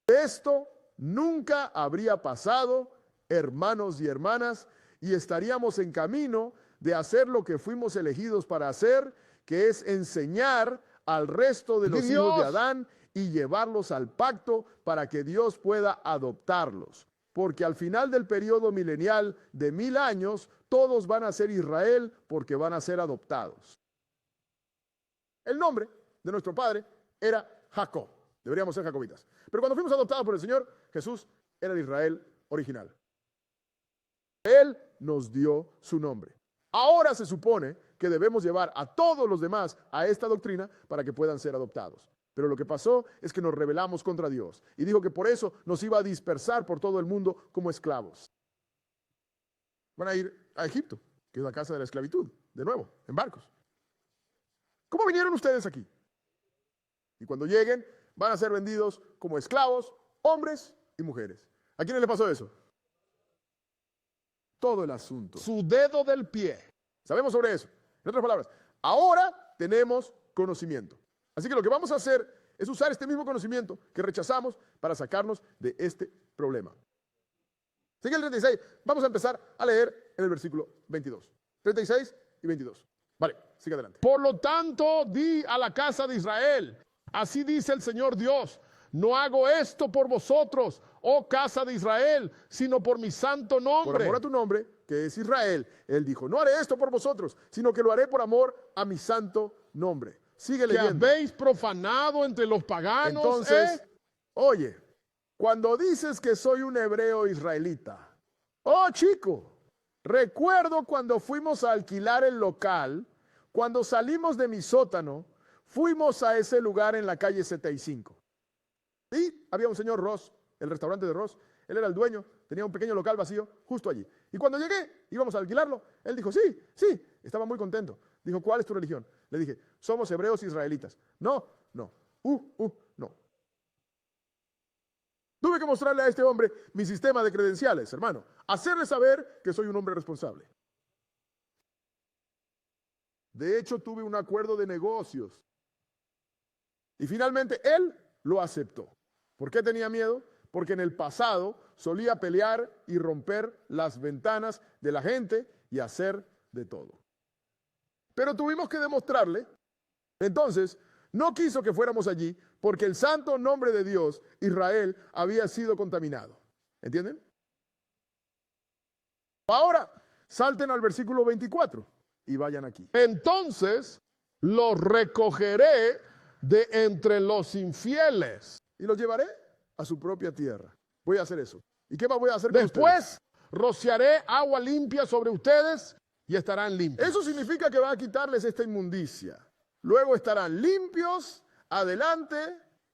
Esto nunca habría pasado, hermanos y hermanas, y estaríamos en camino de hacer lo que fuimos elegidos para hacer, que es enseñar al resto de los hijos de Adán y llevarlos al pacto para que Dios pueda adoptarlos. Porque al final del periodo milenial de 1000 años, todos van a ser Israel porque van a ser adoptados. El nombre de nuestro padre era Jacob. Deberíamos ser jacobitas. Pero cuando fuimos adoptados por el Señor, Jesús era de Israel original. Él nos dio su nombre. Ahora se supone que debemos llevar a todos los demás a esta doctrina para que puedan ser adoptados. Pero lo que pasó es que nos rebelamos contra Dios y dijo que por eso nos iba a dispersar por todo el mundo como esclavos. Van a ir a Egipto, que es la casa de la esclavitud, de nuevo, en barcos. ¿Cómo vinieron ustedes aquí? Y cuando lleguen, van a ser vendidos como esclavos, hombres y mujeres. ¿A quiénes le pasó eso? Todo el asunto. Su dedo del pie. Sabemos sobre eso. En otras palabras, ahora tenemos conocimiento. Así que lo que vamos a hacer es usar este mismo conocimiento que rechazamos para sacarnos de este problema. Sigue el 36. Vamos a empezar a leer en el versículo 22. 36 y 22. Vale, sigue adelante. Por lo tanto, di a la casa de Israel, así dice el Señor Dios, no hago esto por vosotros, oh casa de Israel, sino por mi santo Por nombre. amor a tu nombre, que es Israel, Él dijo, no haré esto por vosotros, sino que lo haré por amor a mi santo nombre. Sigue que leyendo. habéis profanado entre los paganos. Entonces, oye, cuando dices que soy un hebreo israelita, oh chico, recuerdo cuando fuimos a alquilar el local, cuando salimos de mi sótano, fuimos a ese lugar en la calle 75. Y había un señor Ross, el restaurante de Ross, él era el dueño, tenía un pequeño local vacío justo allí. Y cuando llegué, íbamos a alquilarlo, él dijo, sí, estaba muy contento. Dijo, ¿cuál es tu religión? Le dije, somos hebreos israelitas. No. Tuve que mostrarle a este hombre mi sistema de credenciales, hermano. Hacerle saber que soy un hombre responsable. De hecho, tuve un acuerdo de negocios. Y finalmente él lo aceptó. ¿Por qué tenía miedo? Porque en el pasado solía pelear y romper las ventanas de la gente y hacer de todo. Pero tuvimos que demostrarle. Entonces, no quiso que fuéramos allí porque el santo nombre de Dios, Israel, había sido contaminado. ¿Entienden? Ahora, salten al versículo 24 y vayan aquí. Entonces los recogeré de entre los infieles. Y los llevaré a su propia tierra. Voy a hacer eso. ¿Y qué más voy a hacer con ustedes? Después rociaré agua limpia sobre ustedes y estarán limpios. Eso significa que va a quitarles esta inmundicia. Luego estarán limpios, adelante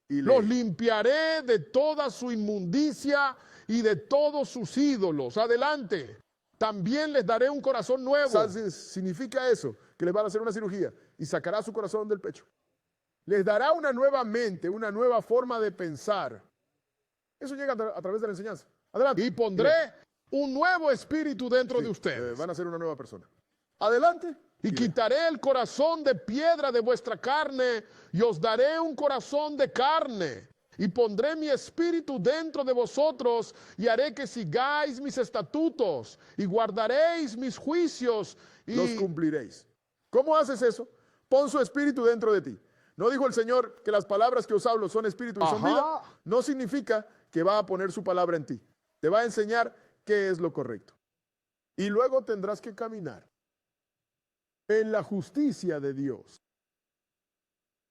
y Los limpiaré de toda su inmundicia y de todos sus ídolos. Adelante. También les daré un corazón nuevo. Significa eso, que les van a hacer una cirugía y sacará su corazón del pecho. Les dará una nueva mente, una nueva forma de pensar. Eso llega a través de la enseñanza. Adelante. Y pondré un nuevo espíritu dentro de ustedes. Van a ser una nueva persona. Adelante. Y quitaré el corazón de piedra de vuestra carne y os daré un corazón de carne. Y pondré mi espíritu dentro de vosotros y haré que sigáis mis estatutos y guardaréis mis juicios y los cumpliréis. ¿Cómo haces eso? Pon su espíritu dentro de ti. ¿No dijo el Señor que las palabras que os hablo son espíritu y son vida? No significa que va a poner su palabra en ti. Te va a enseñar qué es lo correcto. Y luego tendrás que caminar en la justicia de Dios.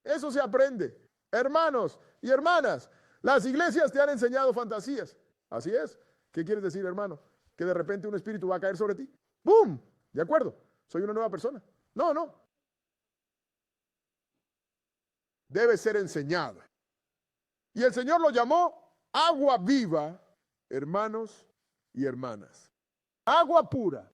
Eso se aprende. Hermanos y hermanas, las iglesias te han enseñado fantasías. Así es. ¿Qué quieres decir, hermano? ¿Que de repente un espíritu va a caer sobre ti? ¡Bum! De acuerdo. Soy una nueva persona. No, no. Debe ser enseñada. Y el Señor lo llamó agua viva, hermanos y hermanas. Agua pura.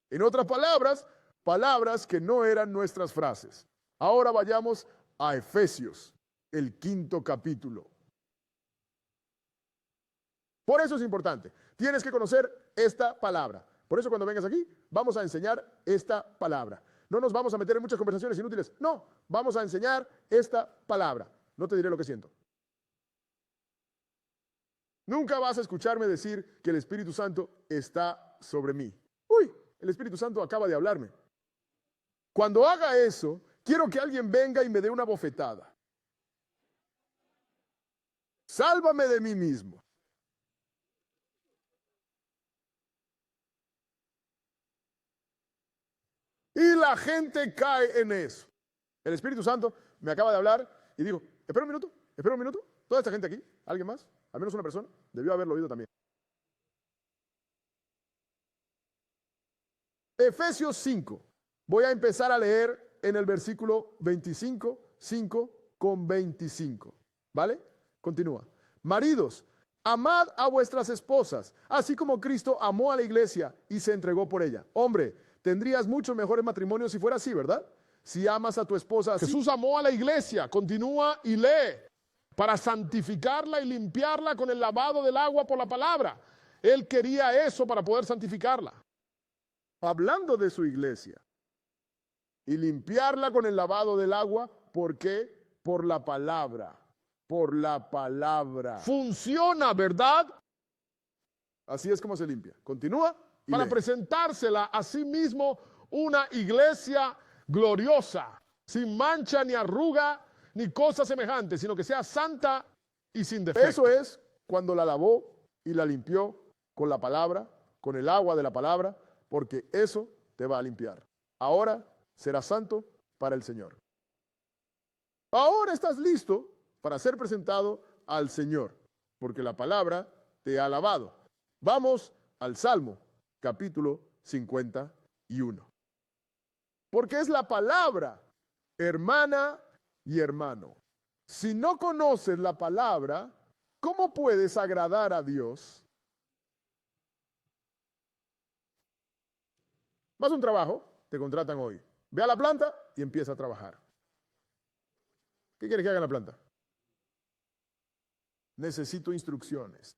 En otras palabras, palabras que no eran nuestras frases. Ahora vayamos a Efesios, el 5º capítulo. Por eso es importante. Tienes que conocer esta palabra. Por eso cuando vengas aquí, vamos a enseñar esta palabra. No nos vamos a meter en muchas conversaciones inútiles. No, vamos a enseñar esta palabra. No te diré lo que siento. Nunca vas a escucharme decir que el Espíritu Santo está sobre mí. Uy, el Espíritu Santo acaba de hablarme. Cuando haga eso, quiero que alguien venga y me dé una bofetada. Sálvame de mí mismo. Y la gente cae en eso. El Espíritu Santo me acaba de hablar y dijo, espera un minuto, toda esta gente aquí, ¿alguien más? Al menos una persona, debió haberlo oído también. Efesios 5, voy a empezar a leer en el versículo 25, 5 con 25, ¿vale? Continúa. Maridos, amad a vuestras esposas, así como Cristo amó a la iglesia y se entregó por ella. Hombre, tendrías muchos mejores matrimonios si fuera así, ¿verdad? Si amas a tu esposa así. Jesús amó a la iglesia, continúa y lee, para santificarla y limpiarla con el lavado del agua por la palabra. Él quería eso para poder santificarla. Hablando de su iglesia y limpiarla con el lavado del agua, ¿por qué? Por la palabra, por la palabra. Funciona, ¿verdad? Así es como se limpia. Continúa. Para presentársela a sí mismo una iglesia gloriosa, sin mancha ni arruga ni cosa semejante, sino que sea santa y sin defecto. Eso es cuando la lavó y la limpió con la palabra, con el agua de la palabra, porque eso te va a limpiar. Ahora serás santo para el Señor. Ahora estás listo para ser presentado al Señor, porque la palabra te ha lavado. Vamos al Salmo, capítulo 51. Porque es la palabra, hermana y hermano. Si no conoces la palabra, ¿cómo puedes agradar a Dios? Vas a un trabajo, te contratan hoy. Ve a la planta y empieza a trabajar. ¿Qué quieres que haga en la planta? Necesito instrucciones.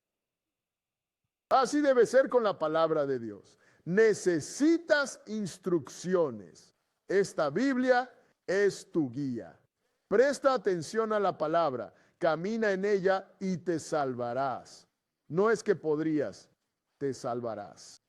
Así debe ser con la palabra de Dios. Necesitas instrucciones. Esta Biblia es tu guía. Presta atención a la palabra, camina en ella y te salvarás. No es que podrías, te salvarás.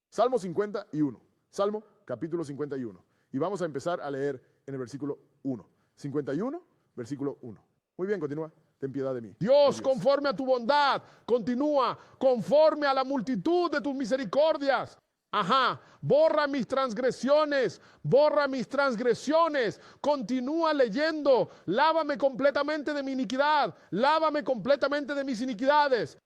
Salmo 51. Salmo capítulo 51. Y vamos a empezar a leer en el versículo 1. 51, versículo 1. Muy bien, continúa. Ten piedad de mí. Dios, conforme a tu bondad, continúa, conforme a la multitud de tus misericordias. Ajá, borra mis transgresiones, continúa leyendo, lávame completamente de mi iniquidad, lávame completamente de mis iniquidades.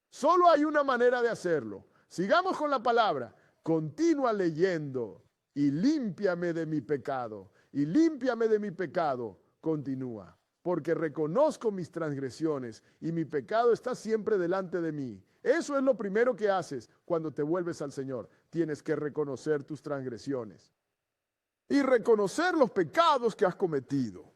Solo hay una manera de hacerlo. Sigamos con la palabra, continúa leyendo y límpiame de mi pecado, y límpiame de mi pecado, continúa, porque reconozco mis transgresiones y mi pecado está siempre delante de mí. Eso es lo primero que haces cuando te vuelves al Señor. Tienes que reconocer tus transgresiones y reconocer los pecados que has cometido.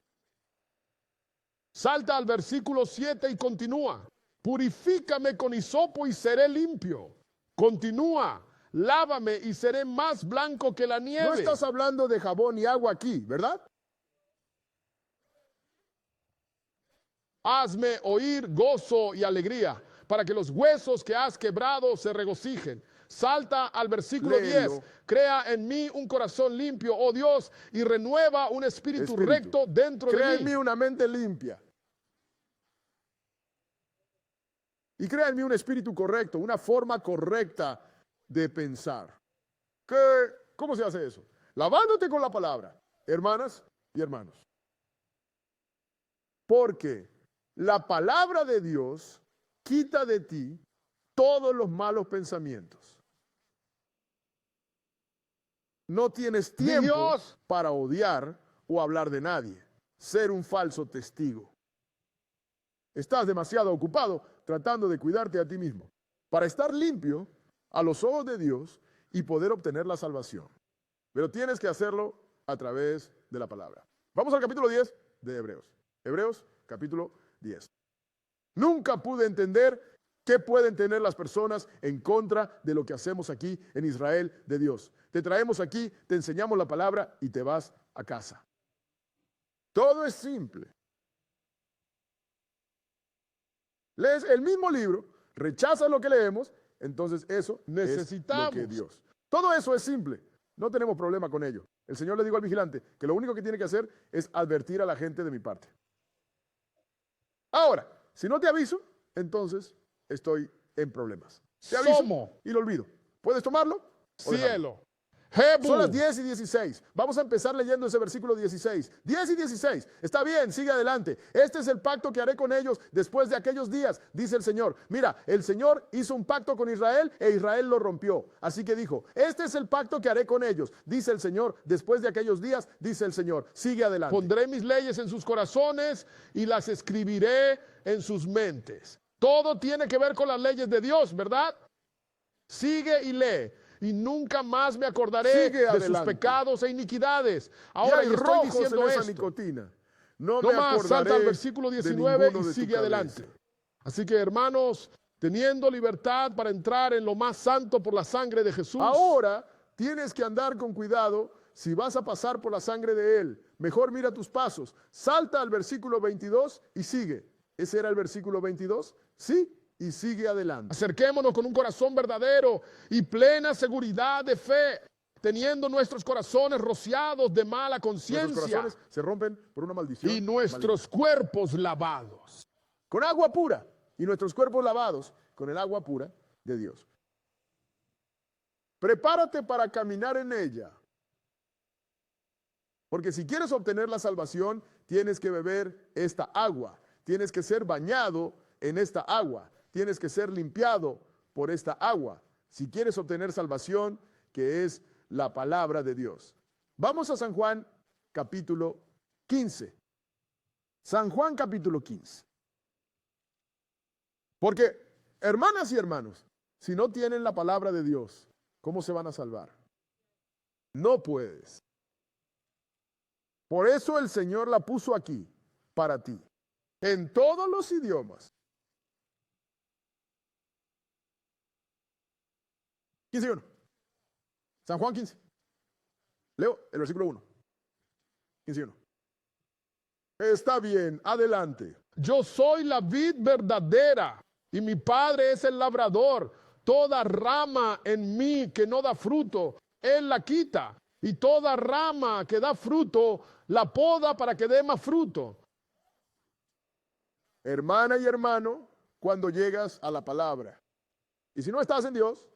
Salta al versículo 7 y continúa. Purifícame con hisopo y seré limpio. Continúa. Lávame y seré más blanco que la nieve. No estás hablando de jabón y agua aquí, ¿verdad? Hazme oír gozo y alegría, para que los huesos que has quebrado se regocijen. Salta al versículo 10. Crea en mí un corazón limpio, oh Dios, y renueva un espíritu recto dentro de mí. Crea en mí una mente limpia. Y crea en mí un espíritu correcto, una forma correcta de pensar. ¿Cómo se hace eso? Lavándote con la palabra, hermanas y hermanos. Porque la palabra de Dios quita de ti todos los malos pensamientos. No tienes tiempo para odiar o hablar de nadie, ser un falso testigo. Estás demasiado ocupado tratando de cuidarte a ti mismo para estar limpio a los ojos de Dios y poder obtener la salvación. Pero tienes que hacerlo a través de la palabra. Vamos al capítulo 10 de Hebreos. Hebreos, capítulo 10. Nunca pude entender qué pueden tener las personas en contra de lo que hacemos aquí en Israel de Dios. Te traemos aquí, te enseñamos la palabra y te vas a casa. Todo es simple. Lees el mismo libro, rechazas lo que leemos, entonces eso necesitamos. Es lo que Dios. Todo eso es simple. No tenemos problema con ello. El Señor le dijo al vigilante que lo único que tiene que hacer es advertir a la gente de mi parte. Ahora, si no te aviso, entonces estoy en problemas. Te aviso y lo olvido. ¿Puedes tomarlo? Cielo. Son las 10 y 16. Vamos a empezar leyendo ese versículo 16. 10 y 16. Está bien, sigue adelante. Este es el pacto que haré con ellos después de aquellos días, dice el Señor. Mira, el Señor hizo un pacto con Israel e Israel lo rompió. Así que dijo, este es el pacto que haré con ellos, dice el Señor. Después de aquellos días, dice el Señor. Sigue adelante. Pondré mis leyes en sus corazones y las escribiré en sus mentes. Todo tiene que ver con las leyes de Dios, ¿verdad? Sigue y lee. Y nunca más me acordaré de sus pecados e iniquidades. Ahora yo estoy diciendo esto. Nicotina. No más, salta al versículo 19 y sigue adelante. Así que, hermanos, teniendo libertad para entrar en lo más santo por la sangre de Jesús. Ahora tienes que andar con cuidado si vas a pasar por la sangre de Él. Mejor mira tus pasos. Salta al versículo 22 y sigue. ¿Ese era el versículo 22? Sí. Y sigue adelante. Acerquémonos con un corazón verdadero y plena seguridad de fe, teniendo nuestros corazones rociados de mala conciencia. Nuestros corazones se rompen por una maldición. Y nuestros cuerpos lavados con agua pura. Y nuestros cuerpos lavados con el agua pura de Dios. Prepárate para caminar en ella. Porque si quieres obtener la salvación, tienes que beber esta agua. Tienes que ser bañado en esta agua. Tienes que ser limpiado por esta agua. Si quieres obtener salvación, que es la palabra de Dios. Vamos a San Juan capítulo 15. San Juan capítulo 15. Porque, hermanas y hermanos, si no tienen la palabra de Dios, ¿cómo se van a salvar? No puedes. Por eso el Señor la puso aquí, para ti, en todos los idiomas. 15:1. San Juan 15. Leo el versículo 1. 15:1. Está bien, adelante. Yo soy la vid verdadera y mi Padre es el labrador. Toda rama en mí que no da fruto, Él la quita. Y toda rama que da fruto, la poda para que dé más fruto. Hermana y hermano, cuando llegas a la palabra. Y si no estás en Dios,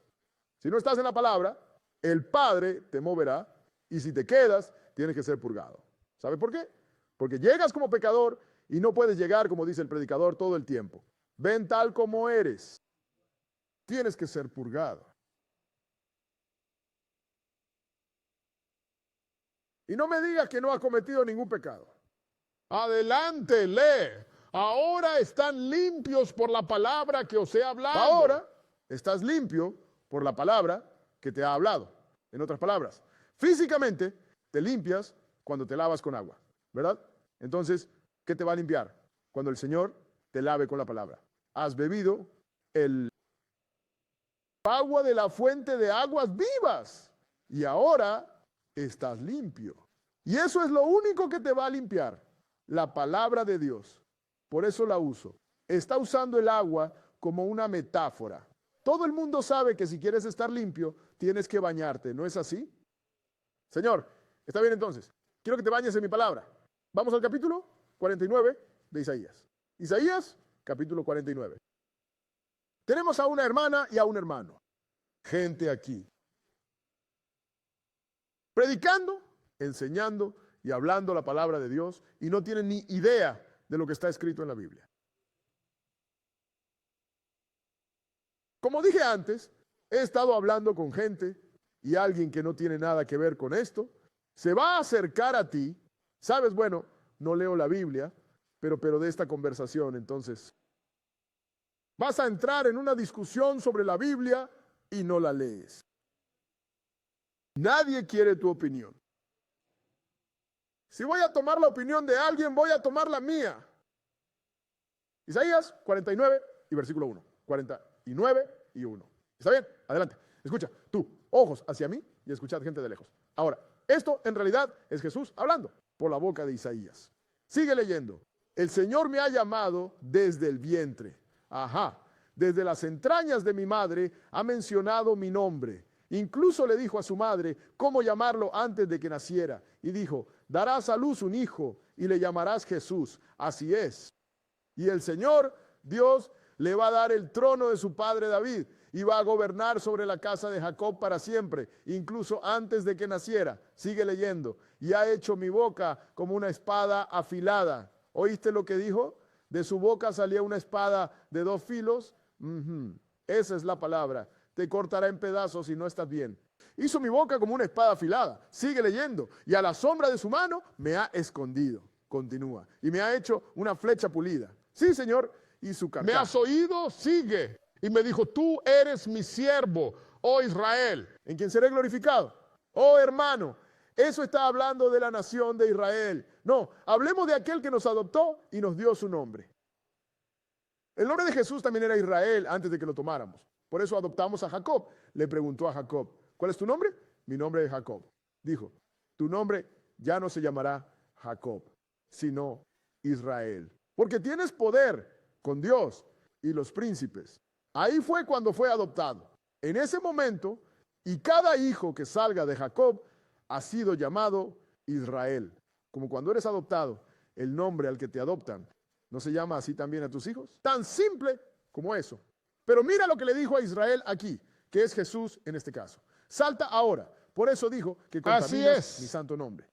si no estás en la palabra, el Padre te moverá. Y si te quedas, tienes que ser purgado. ¿Sabe por qué? Porque llegas como pecador y no puedes llegar, como dice el predicador, todo el tiempo. Ven tal como eres. Tienes que ser purgado. Y no me digas que no has cometido ningún pecado. Adelante, lee. Ahora están limpios por la palabra que os he hablado. Ahora estás limpio por la palabra que te ha hablado. En otras palabras, físicamente te limpias cuando te lavas con agua, ¿verdad? Entonces, ¿qué te va a limpiar? Cuando el Señor te lave con la palabra. Has bebido el agua de la fuente de aguas vivas y ahora estás limpio. Y eso es lo único que te va a limpiar, la palabra de Dios. Por eso la uso. Está usando el agua como una metáfora. Todo el mundo sabe que si quieres estar limpio, tienes que bañarte, ¿no es así? Señor, está bien entonces. Quiero que te bañes en mi palabra. Vamos al capítulo 49 de Isaías. Isaías, capítulo 49. Tenemos a una hermana y a un hermano. Gente aquí. Predicando, enseñando y hablando la palabra de Dios y no tienen ni idea de lo que está escrito en la Biblia. Como dije antes, he estado hablando con gente y alguien que no tiene nada que ver con esto se va a acercar a ti. Sabes, bueno, no leo la Biblia, pero de esta conversación, entonces, vas a entrar en una discusión sobre la Biblia y no la lees. Nadie quiere tu opinión. Si voy a tomar la opinión de alguien, voy a tomar la mía. Isaías 49 y versículo 1. 49 y 1. ¿Está bien? Adelante. Escucha, tú, ojos hacia mí y escuchad gente de lejos. Ahora, esto en realidad es Jesús hablando por la boca de Isaías. Sigue leyendo. El Señor me ha llamado desde el vientre. Ajá. Desde las entrañas de mi madre ha mencionado mi nombre. Incluso le dijo a su madre cómo llamarlo antes de que naciera. Y dijo, darás a luz un hijo y le llamarás Jesús. Así es. Y el Señor, Dios, le va a dar el trono de su padre David y va a gobernar sobre la casa de Jacob para siempre, incluso antes de que naciera. Sigue leyendo. Y ha hecho mi boca como una espada afilada. ¿Oíste lo que dijo? De su boca salía una espada de 2 filos. Esa es la palabra. Te cortará en pedazos si no estás bien. Hizo mi boca como una espada afilada. Sigue leyendo. Y a la sombra de su mano me ha escondido. Continúa. Y me ha hecho una flecha pulida. Sí, Señor. Y su carcaj. ¿Me has oído? Sigue. Y me dijo, tú eres mi siervo, oh Israel, en quien seré glorificado. Oh hermano, eso está hablando de la nación de Israel. No, hablemos de aquel que nos adoptó y nos dio su nombre. El nombre de Jesús también era Israel antes de que lo tomáramos. Por eso adoptamos a Jacob. Le preguntó a Jacob, ¿cuál es tu nombre? Mi nombre es Jacob. Dijo, tu nombre ya no se llamará Jacob, sino Israel. Porque tienes poder con Dios y los príncipes. Ahí fue cuando fue adoptado. En ese momento, y cada hijo que salga de Jacob ha sido llamado Israel. Como cuando eres adoptado, el nombre al que te adoptan, ¿no se llama así también a tus hijos? Tan simple como eso. Pero mira lo que le dijo a Israel aquí, que es Jesús en este caso. Salta ahora. Por eso dijo que contaminas mi santo nombre.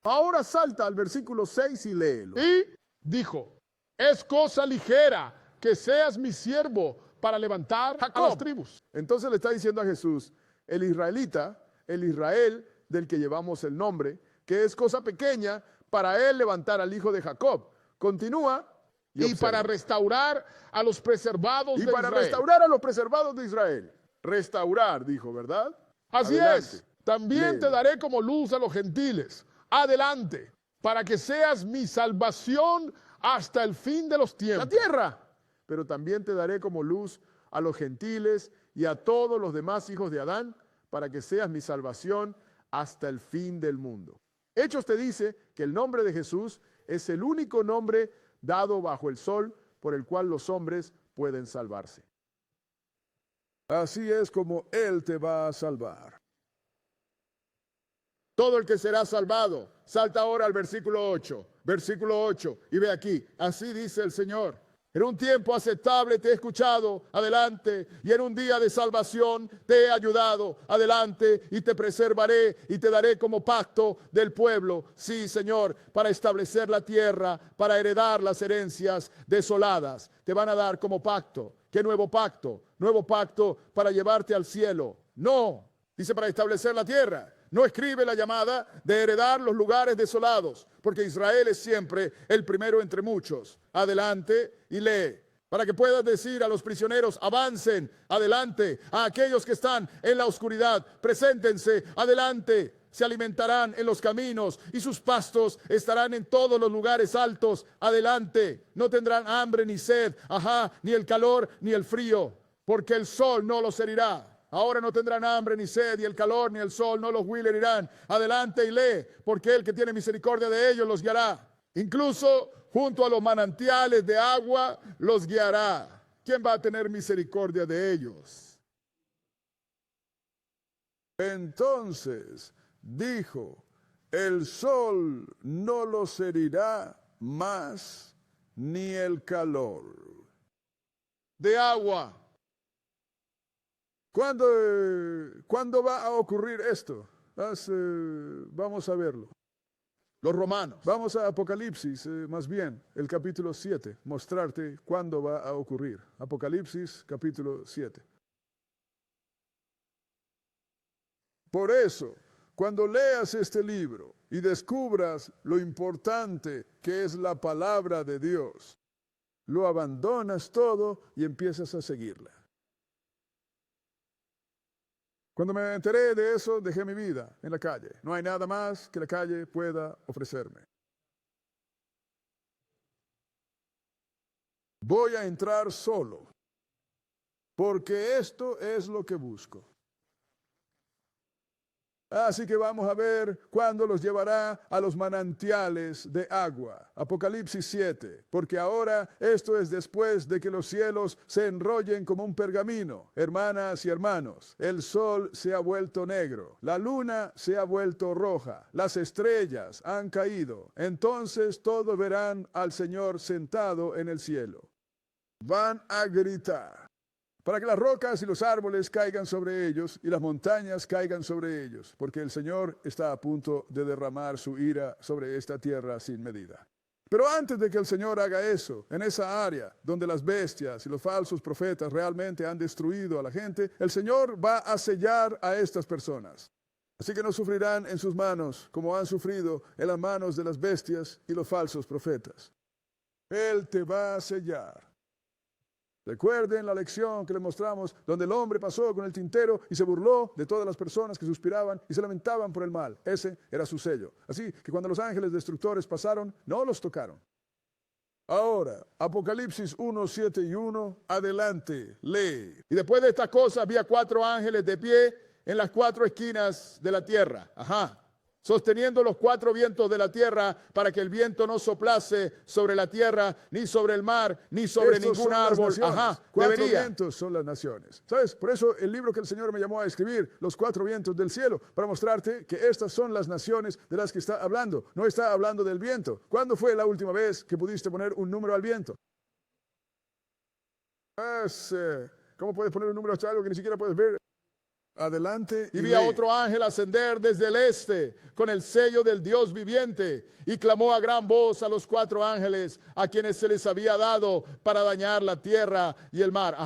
Ahora salta al versículo 6 y léelo. Y dijo, es cosa ligera que seas mi siervo para levantar Jacob. a las tribus. Entonces le está diciendo a Jesús, el israelita, el Israel del que llevamos el nombre, que es cosa pequeña para él levantar al hijo de Jacob. Continúa. Y para restaurar a los preservados de Israel. Y para restaurar a los preservados de Israel. Restaurar, dijo, ¿verdad? Así Adelante. es. También te daré como luz a los gentiles, adelante, para que seas mi salvación hasta el fin de los la tiempos. tierra. Pero también te daré como luz a los gentiles y a todos los demás hijos de Adán, para que seas mi salvación hasta el fin del mundo. Hechos te dice que el nombre de Jesús es el único nombre dado bajo el sol por el cual los hombres pueden salvarse. Así es como Él te va a salvar. Todo el que será salvado. Salta ahora al versículo 8. Versículo 8. Y ve aquí. Así dice el Señor. En un tiempo aceptable te he escuchado, adelante, y en un día de salvación te he ayudado, adelante, y te preservaré y te daré como pacto del pueblo, sí, Señor, para establecer la tierra, para heredar las herencias desoladas. Te van a dar como pacto. ¿Qué nuevo pacto? Nuevo pacto para llevarte al cielo. No, dice para establecer la tierra. No escribe la llamada de heredar los lugares desolados, porque Israel es siempre el primero entre muchos. Adelante y lee, para que puedas decir a los prisioneros, avancen, adelante, a aquellos que están en la oscuridad, preséntense, adelante, se alimentarán en los caminos y sus pastos estarán en todos los lugares altos, adelante, no tendrán hambre ni sed, ni el calor ni el frío, porque el sol no los herirá. Ahora no tendrán hambre, ni sed, y el calor, ni el sol no los herirán. Adelante y lee, porque el que tiene misericordia de ellos los guiará. Incluso junto a los manantiales de agua los guiará. ¿Quién va a tener misericordia de ellos? Entonces dijo, el sol no los herirá más, ni el calor. De agua. ¿Cuándo va a ocurrir esto? Vamos a verlo. Los romanos. Vamos a Apocalipsis, más bien, el capítulo 7, mostrarte cuándo va a ocurrir. Apocalipsis, capítulo 7. Por eso, cuando leas este libro y descubras lo importante que es la palabra de Dios, lo abandonas todo y empiezas a seguirla. Cuando me enteré de eso, dejé mi vida en la calle. No hay nada más que la calle pueda ofrecerme. Voy a entrar solo, porque esto es lo que busco. Así que vamos a ver cuándo los llevará a los manantiales de agua. Apocalipsis 7. Porque ahora esto es después de que los cielos se enrollen como un pergamino. Hermanas y hermanos, el sol se ha vuelto negro, la luna se ha vuelto roja, las estrellas han caído. Entonces todos verán al Señor sentado en el cielo. Van a gritar, para que las rocas y los árboles caigan sobre ellos y las montañas caigan sobre ellos, porque el Señor está a punto de derramar su ira sobre esta tierra sin medida. Pero antes de que el Señor haga eso, en esa área donde las bestias y los falsos profetas realmente han destruido a la gente, el Señor va a sellar a estas personas. Así que no sufrirán en sus manos como han sufrido en las manos de las bestias y los falsos profetas. Él te va a sellar. Recuerden la lección que les mostramos, donde el hombre pasó con el tintero y se burló de todas las personas que suspiraban y se lamentaban por el mal. Ese era su sello. Así que cuando los ángeles destructores pasaron, no los tocaron. Ahora, Apocalipsis 1, 7 y 1, adelante, lee. Y después de estas cosas había 4 ángeles de pie en las 4 esquinas de la tierra. Sosteniendo los 4 vientos de la tierra para que el viento no soplase sobre la tierra, ni sobre el mar, ni sobre Estos ningún son las árbol. naciones. 4 Debería. vientos son las naciones. ¿Sabes? Por eso el libro que el Señor me llamó a escribir, Los 4 vientos del cielo, para mostrarte que estas son las naciones de las que está hablando. No está hablando del viento. ¿Cuándo fue la última vez que pudiste poner un número al viento? ¿Cómo puedes poner un número a algo que ni siquiera puedes ver? Adelante. Y vi a otro ángel ascender desde el este con el sello del Dios viviente y clamó a gran voz a los 4 ángeles a quienes se les había dado para dañar la tierra y el mar.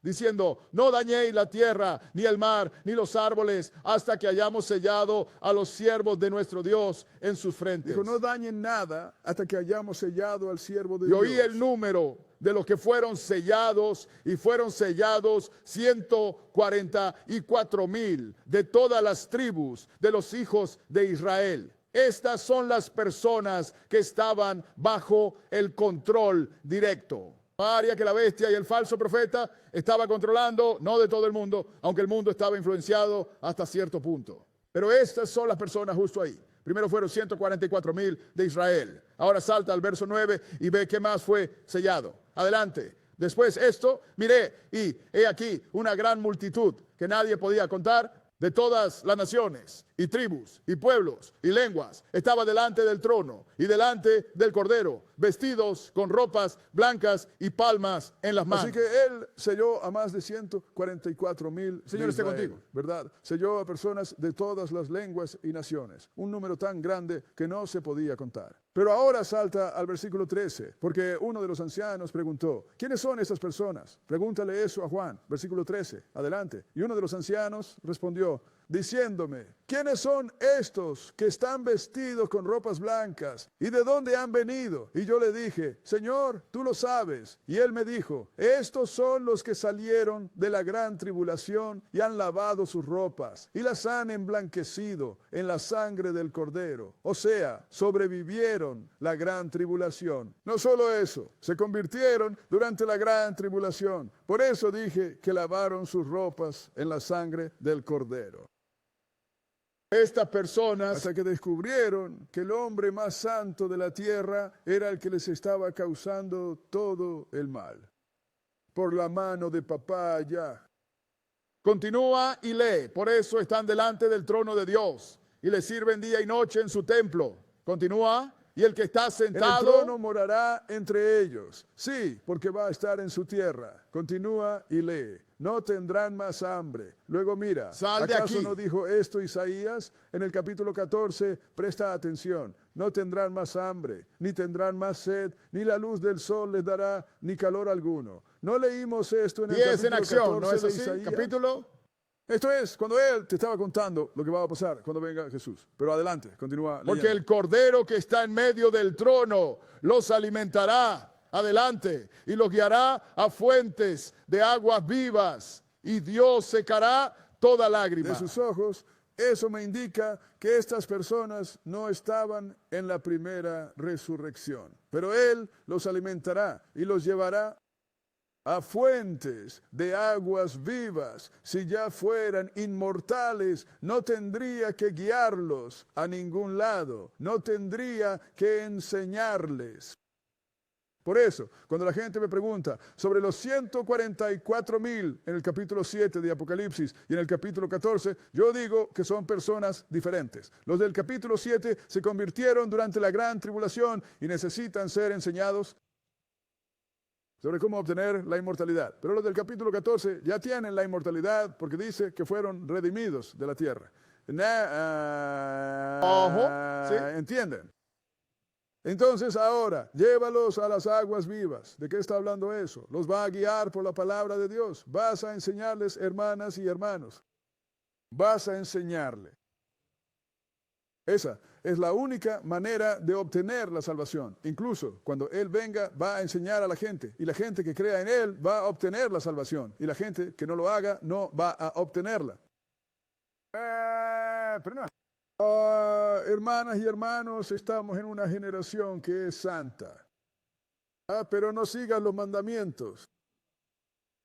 Diciendo, no dañéis la tierra, ni el mar, ni los árboles, hasta que hayamos sellado a los siervos de nuestro Dios en sus frentes. Dijo, no dañen nada hasta que hayamos sellado al siervo de Y Dios. oí el número de los que fueron sellados, y fueron sellados 144,000 de todas las tribus de los hijos de Israel. Estas son las personas que estaban bajo el control directo. Área que la bestia y el falso profeta estaba controlando, no de todo el mundo, aunque el mundo estaba influenciado hasta cierto punto. Pero estas son las personas justo ahí. Primero fueron 144,000 de Israel. Ahora salta al verso 9 y ve qué más fue sellado. Adelante. Después esto, miré y he aquí una gran multitud que nadie podía contar, de todas las naciones y tribus y pueblos y lenguas, estaba delante del trono y delante del Cordero, vestidos con ropas blancas y palmas en las manos. Así que él selló a más de 144,000. Señor, esté contigo. ¿Verdad? Selló a personas de todas las lenguas y naciones. Un número tan grande que no se podía contar. Pero ahora salta al versículo 13, porque uno de los ancianos preguntó, ¿quiénes son estas personas? Pregúntale eso a Juan. Versículo 13, adelante. Y uno de los ancianos respondió, diciéndome, ¿quiénes son estos que están vestidos con ropas blancas? ¿Y de dónde han venido? Y yo le dije, Señor, tú lo sabes. Y él me dijo, estos son los que salieron de la gran tribulación y han lavado sus ropas y las han emblanquecido en la sangre del Cordero. O sea, sobrevivieron la gran tribulación. No solo eso, se convirtieron durante la gran tribulación. Por eso dije que lavaron sus ropas en la sangre del Cordero. Estas personas, Hasta que descubrieron que el hombre más santo de la tierra era el que les estaba causando todo el mal. Por la mano de papá allá. continúa y lee, por eso están delante del trono de Dios y le sirven día y noche en su templo. Continúa, y el que está En el sentado, trono morará entre ellos. Sí, porque va a estar en su tierra. Continúa y lee. No tendrán más hambre. Luego mira, Sal de ¿acaso aquí. no dijo esto Isaías? En el capítulo 14, presta atención. No tendrán más hambre, ni tendrán más sed, ni la luz del sol les dará, ni calor alguno. ¿No leímos esto en el 10 capítulo en acción, 14 ¿no es de así? Isaías? Capítulo. Esto es cuando él te estaba contando lo que va a pasar cuando venga Jesús. Pero adelante, continúa Porque leyendo. el Cordero que está en medio del trono los alimentará, adelante, y los guiará a fuentes de aguas vivas, y Dios secará toda lágrima. De sus ojos. Eso me indica que estas personas no estaban en la primera resurrección. Pero Él los alimentará y los llevará a fuentes de aguas vivas. Si ya fueran inmortales, no tendría que guiarlos a ningún lado, no tendría que enseñarles. Por eso, cuando la gente me pregunta sobre los 144,000 en el capítulo 7 de Apocalipsis y en el capítulo 14, yo digo que son personas diferentes. Los del capítulo 7 se convirtieron durante la gran tribulación y necesitan ser enseñados sobre cómo obtener la inmortalidad. Pero los del capítulo 14 ya tienen la inmortalidad porque dice que fueron redimidos de la tierra. Ojo, sí. ¿Entienden? Entonces ahora, llévalos a las aguas vivas. ¿De qué está hablando eso? Los va a guiar por la palabra de Dios. Vas a enseñarles, hermanas y hermanos. Vas a enseñarle. Esa es la única manera de obtener la salvación. Incluso cuando Él venga, va a enseñar a la gente. Y la gente que crea en Él va a obtener la salvación. Y la gente que no lo haga, no va a obtenerla. Pero no. Hermanas y hermanos, estamos en una generación que es santa. Pero no sigas los mandamientos.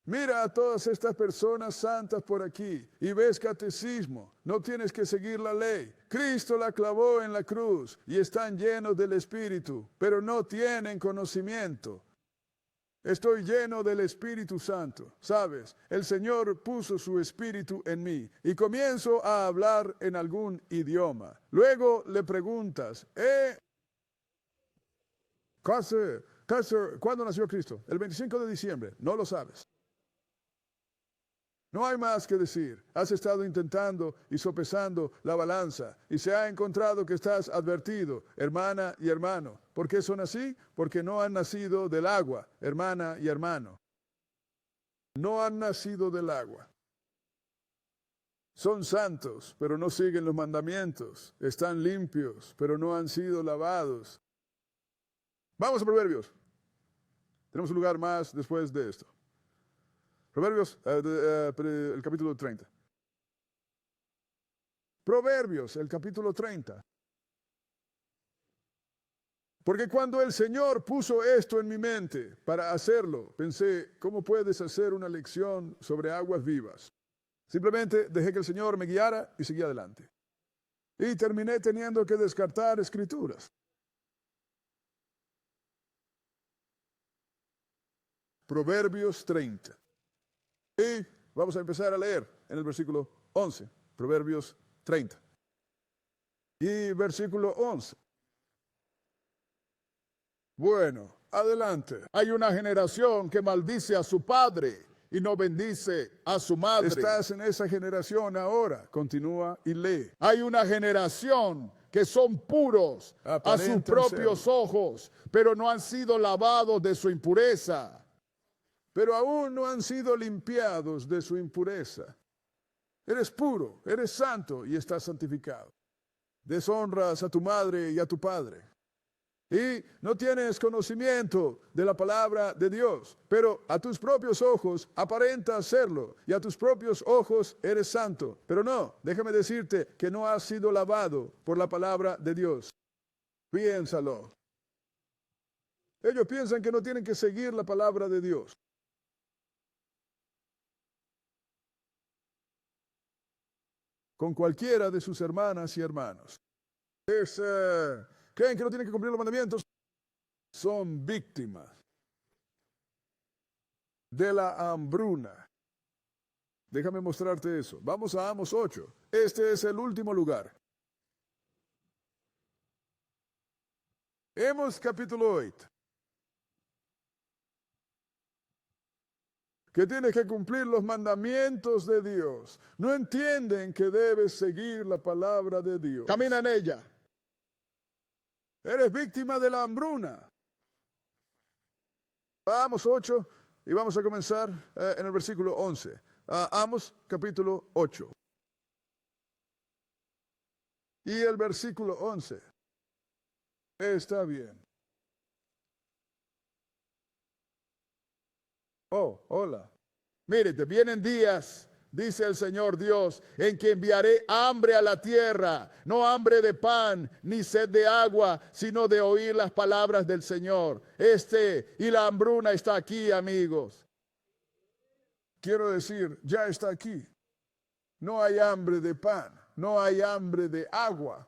Mira a todas estas personas santas por aquí y ves catecismo. No tienes que seguir la ley. Cristo la clavó en la cruz y están llenos del Espíritu, pero no tienen conocimiento. Estoy lleno del Espíritu Santo. ¿Sabes? El Señor puso su Espíritu en mí y comienzo a hablar en algún idioma. Luego le preguntas, ¿cuándo nació Cristo? El 25 de diciembre. No lo sabes. No hay más que decir. Has estado intentando y sopesando la balanza y se ha encontrado que estás advertido, hermana y hermano. ¿Por qué son así? Porque no han nacido del agua, hermana y hermano. No han nacido del agua. Son santos, pero no siguen los mandamientos. Están limpios, pero no han sido lavados. Vamos a Proverbios. Tenemos un lugar más después de esto. Proverbios, el capítulo 30. Proverbios, el capítulo 30. Porque cuando el Señor puso esto en mi mente para hacerlo, pensé, ¿cómo puedes hacer una lección sobre aguas vivas? Simplemente dejé que el Señor me guiara y seguí adelante. Y terminé teniendo que descartar escrituras. Proverbios 30. Y vamos a empezar a leer en el versículo 11. Proverbios 30. Y versículo 11. Bueno, adelante. Hay una generación que maldice a su padre y no bendice a su madre. Estás en esa generación ahora. Continúa y lee. Hay una generación que son puros a sus Aparentan propios serlo. ojos, pero no han sido lavados de su impureza. Pero aún no han sido limpiados de su impureza. Eres puro, eres santo y estás santificado. Deshonras a tu madre y a tu padre. Y no tienes conocimiento de la palabra de Dios, pero a tus propios ojos aparenta serlo, y a tus propios ojos eres santo. Pero no, déjame decirte que no has sido lavado por la palabra de Dios. Piénsalo. Ellos piensan que no tienen que seguir la palabra de Dios. Con cualquiera de sus hermanas y hermanos. Creen que no tienen que cumplir los mandamientos. Son víctimas de la hambruna. Déjame mostrarte eso. Vamos a Amos 8. Este es el último lugar. Amos capítulo 8. Que tienes que cumplir los mandamientos de Dios. No entienden que debes seguir la palabra de Dios. Camina en ella. Eres víctima de la hambruna. Amos 8 y vamos a comenzar en el versículo 11. Amos capítulo 8. Y el versículo 11. Está bien. Oh, hola. Mírete, vienen días, dice el Señor Dios, en que enviaré hambre a la tierra, no hambre de pan, ni sed de agua, sino de oír las palabras del Señor. Y la hambruna está aquí, amigos. Quiero decir, ya está aquí. No hay hambre de pan, no hay hambre de agua,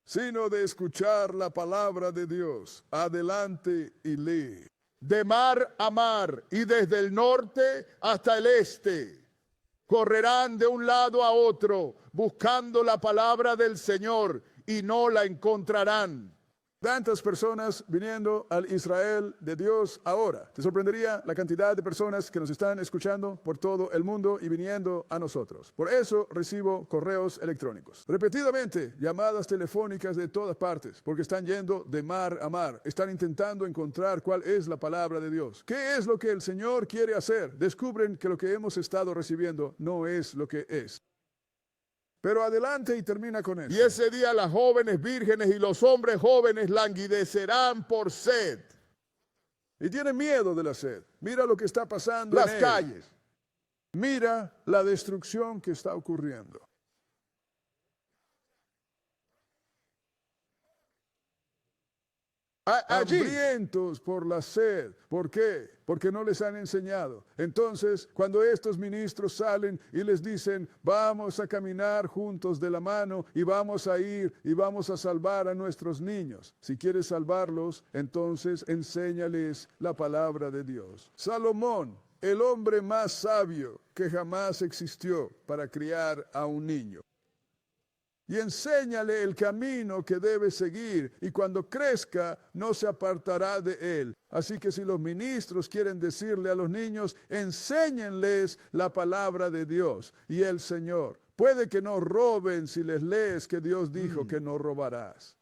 sino de escuchar la palabra de Dios. Adelante y lee. De mar a mar y desde el norte hasta el este. Correrán de un lado a otro buscando la palabra del Señor y no la encontrarán. Tantas personas viniendo al Israel de Dios ahora. Te sorprendería la cantidad de personas que nos están escuchando por todo el mundo y viniendo a nosotros. Por eso recibo correos electrónicos. Repetidamente, llamadas telefónicas de todas partes, porque están yendo de mar a mar. Están intentando encontrar cuál es la palabra de Dios. ¿Qué es lo que el Señor quiere hacer? Descubren que lo que hemos estado recibiendo no es lo que es. Pero adelante y termina con eso. Y ese día las jóvenes vírgenes y los hombres jóvenes languidecerán por sed. Y tienen miedo de la sed. Mira lo que está pasando Las en él. calles. Mira la destrucción que está ocurriendo. Allí. Hambrientos por la sed. ¿Por qué? Porque no les han enseñado. Entonces, cuando estos ministros salen y les dicen, vamos a caminar juntos de la mano y vamos a ir y vamos a salvar a nuestros niños. Si quieres salvarlos, entonces enséñales la palabra de Dios. Salomón, el hombre más sabio que jamás existió para criar a un niño. Y enséñale el camino que debe seguir, y cuando crezca no se apartará de él. Así que si los ministros quieren decirle a los niños, enséñenles la palabra de Dios y el Señor. Puede que no roben si les lees que Dios dijo que no robarás.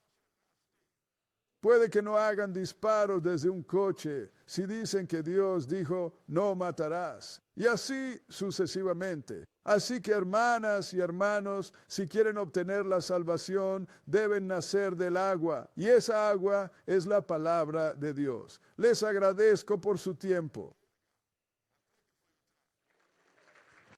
Puede que no hagan disparos desde un coche si dicen que Dios dijo no matarás. Y así sucesivamente. Así que hermanas y hermanos, si quieren obtener la salvación, deben nacer del agua. Y esa agua es la palabra de Dios. Les agradezco por su tiempo.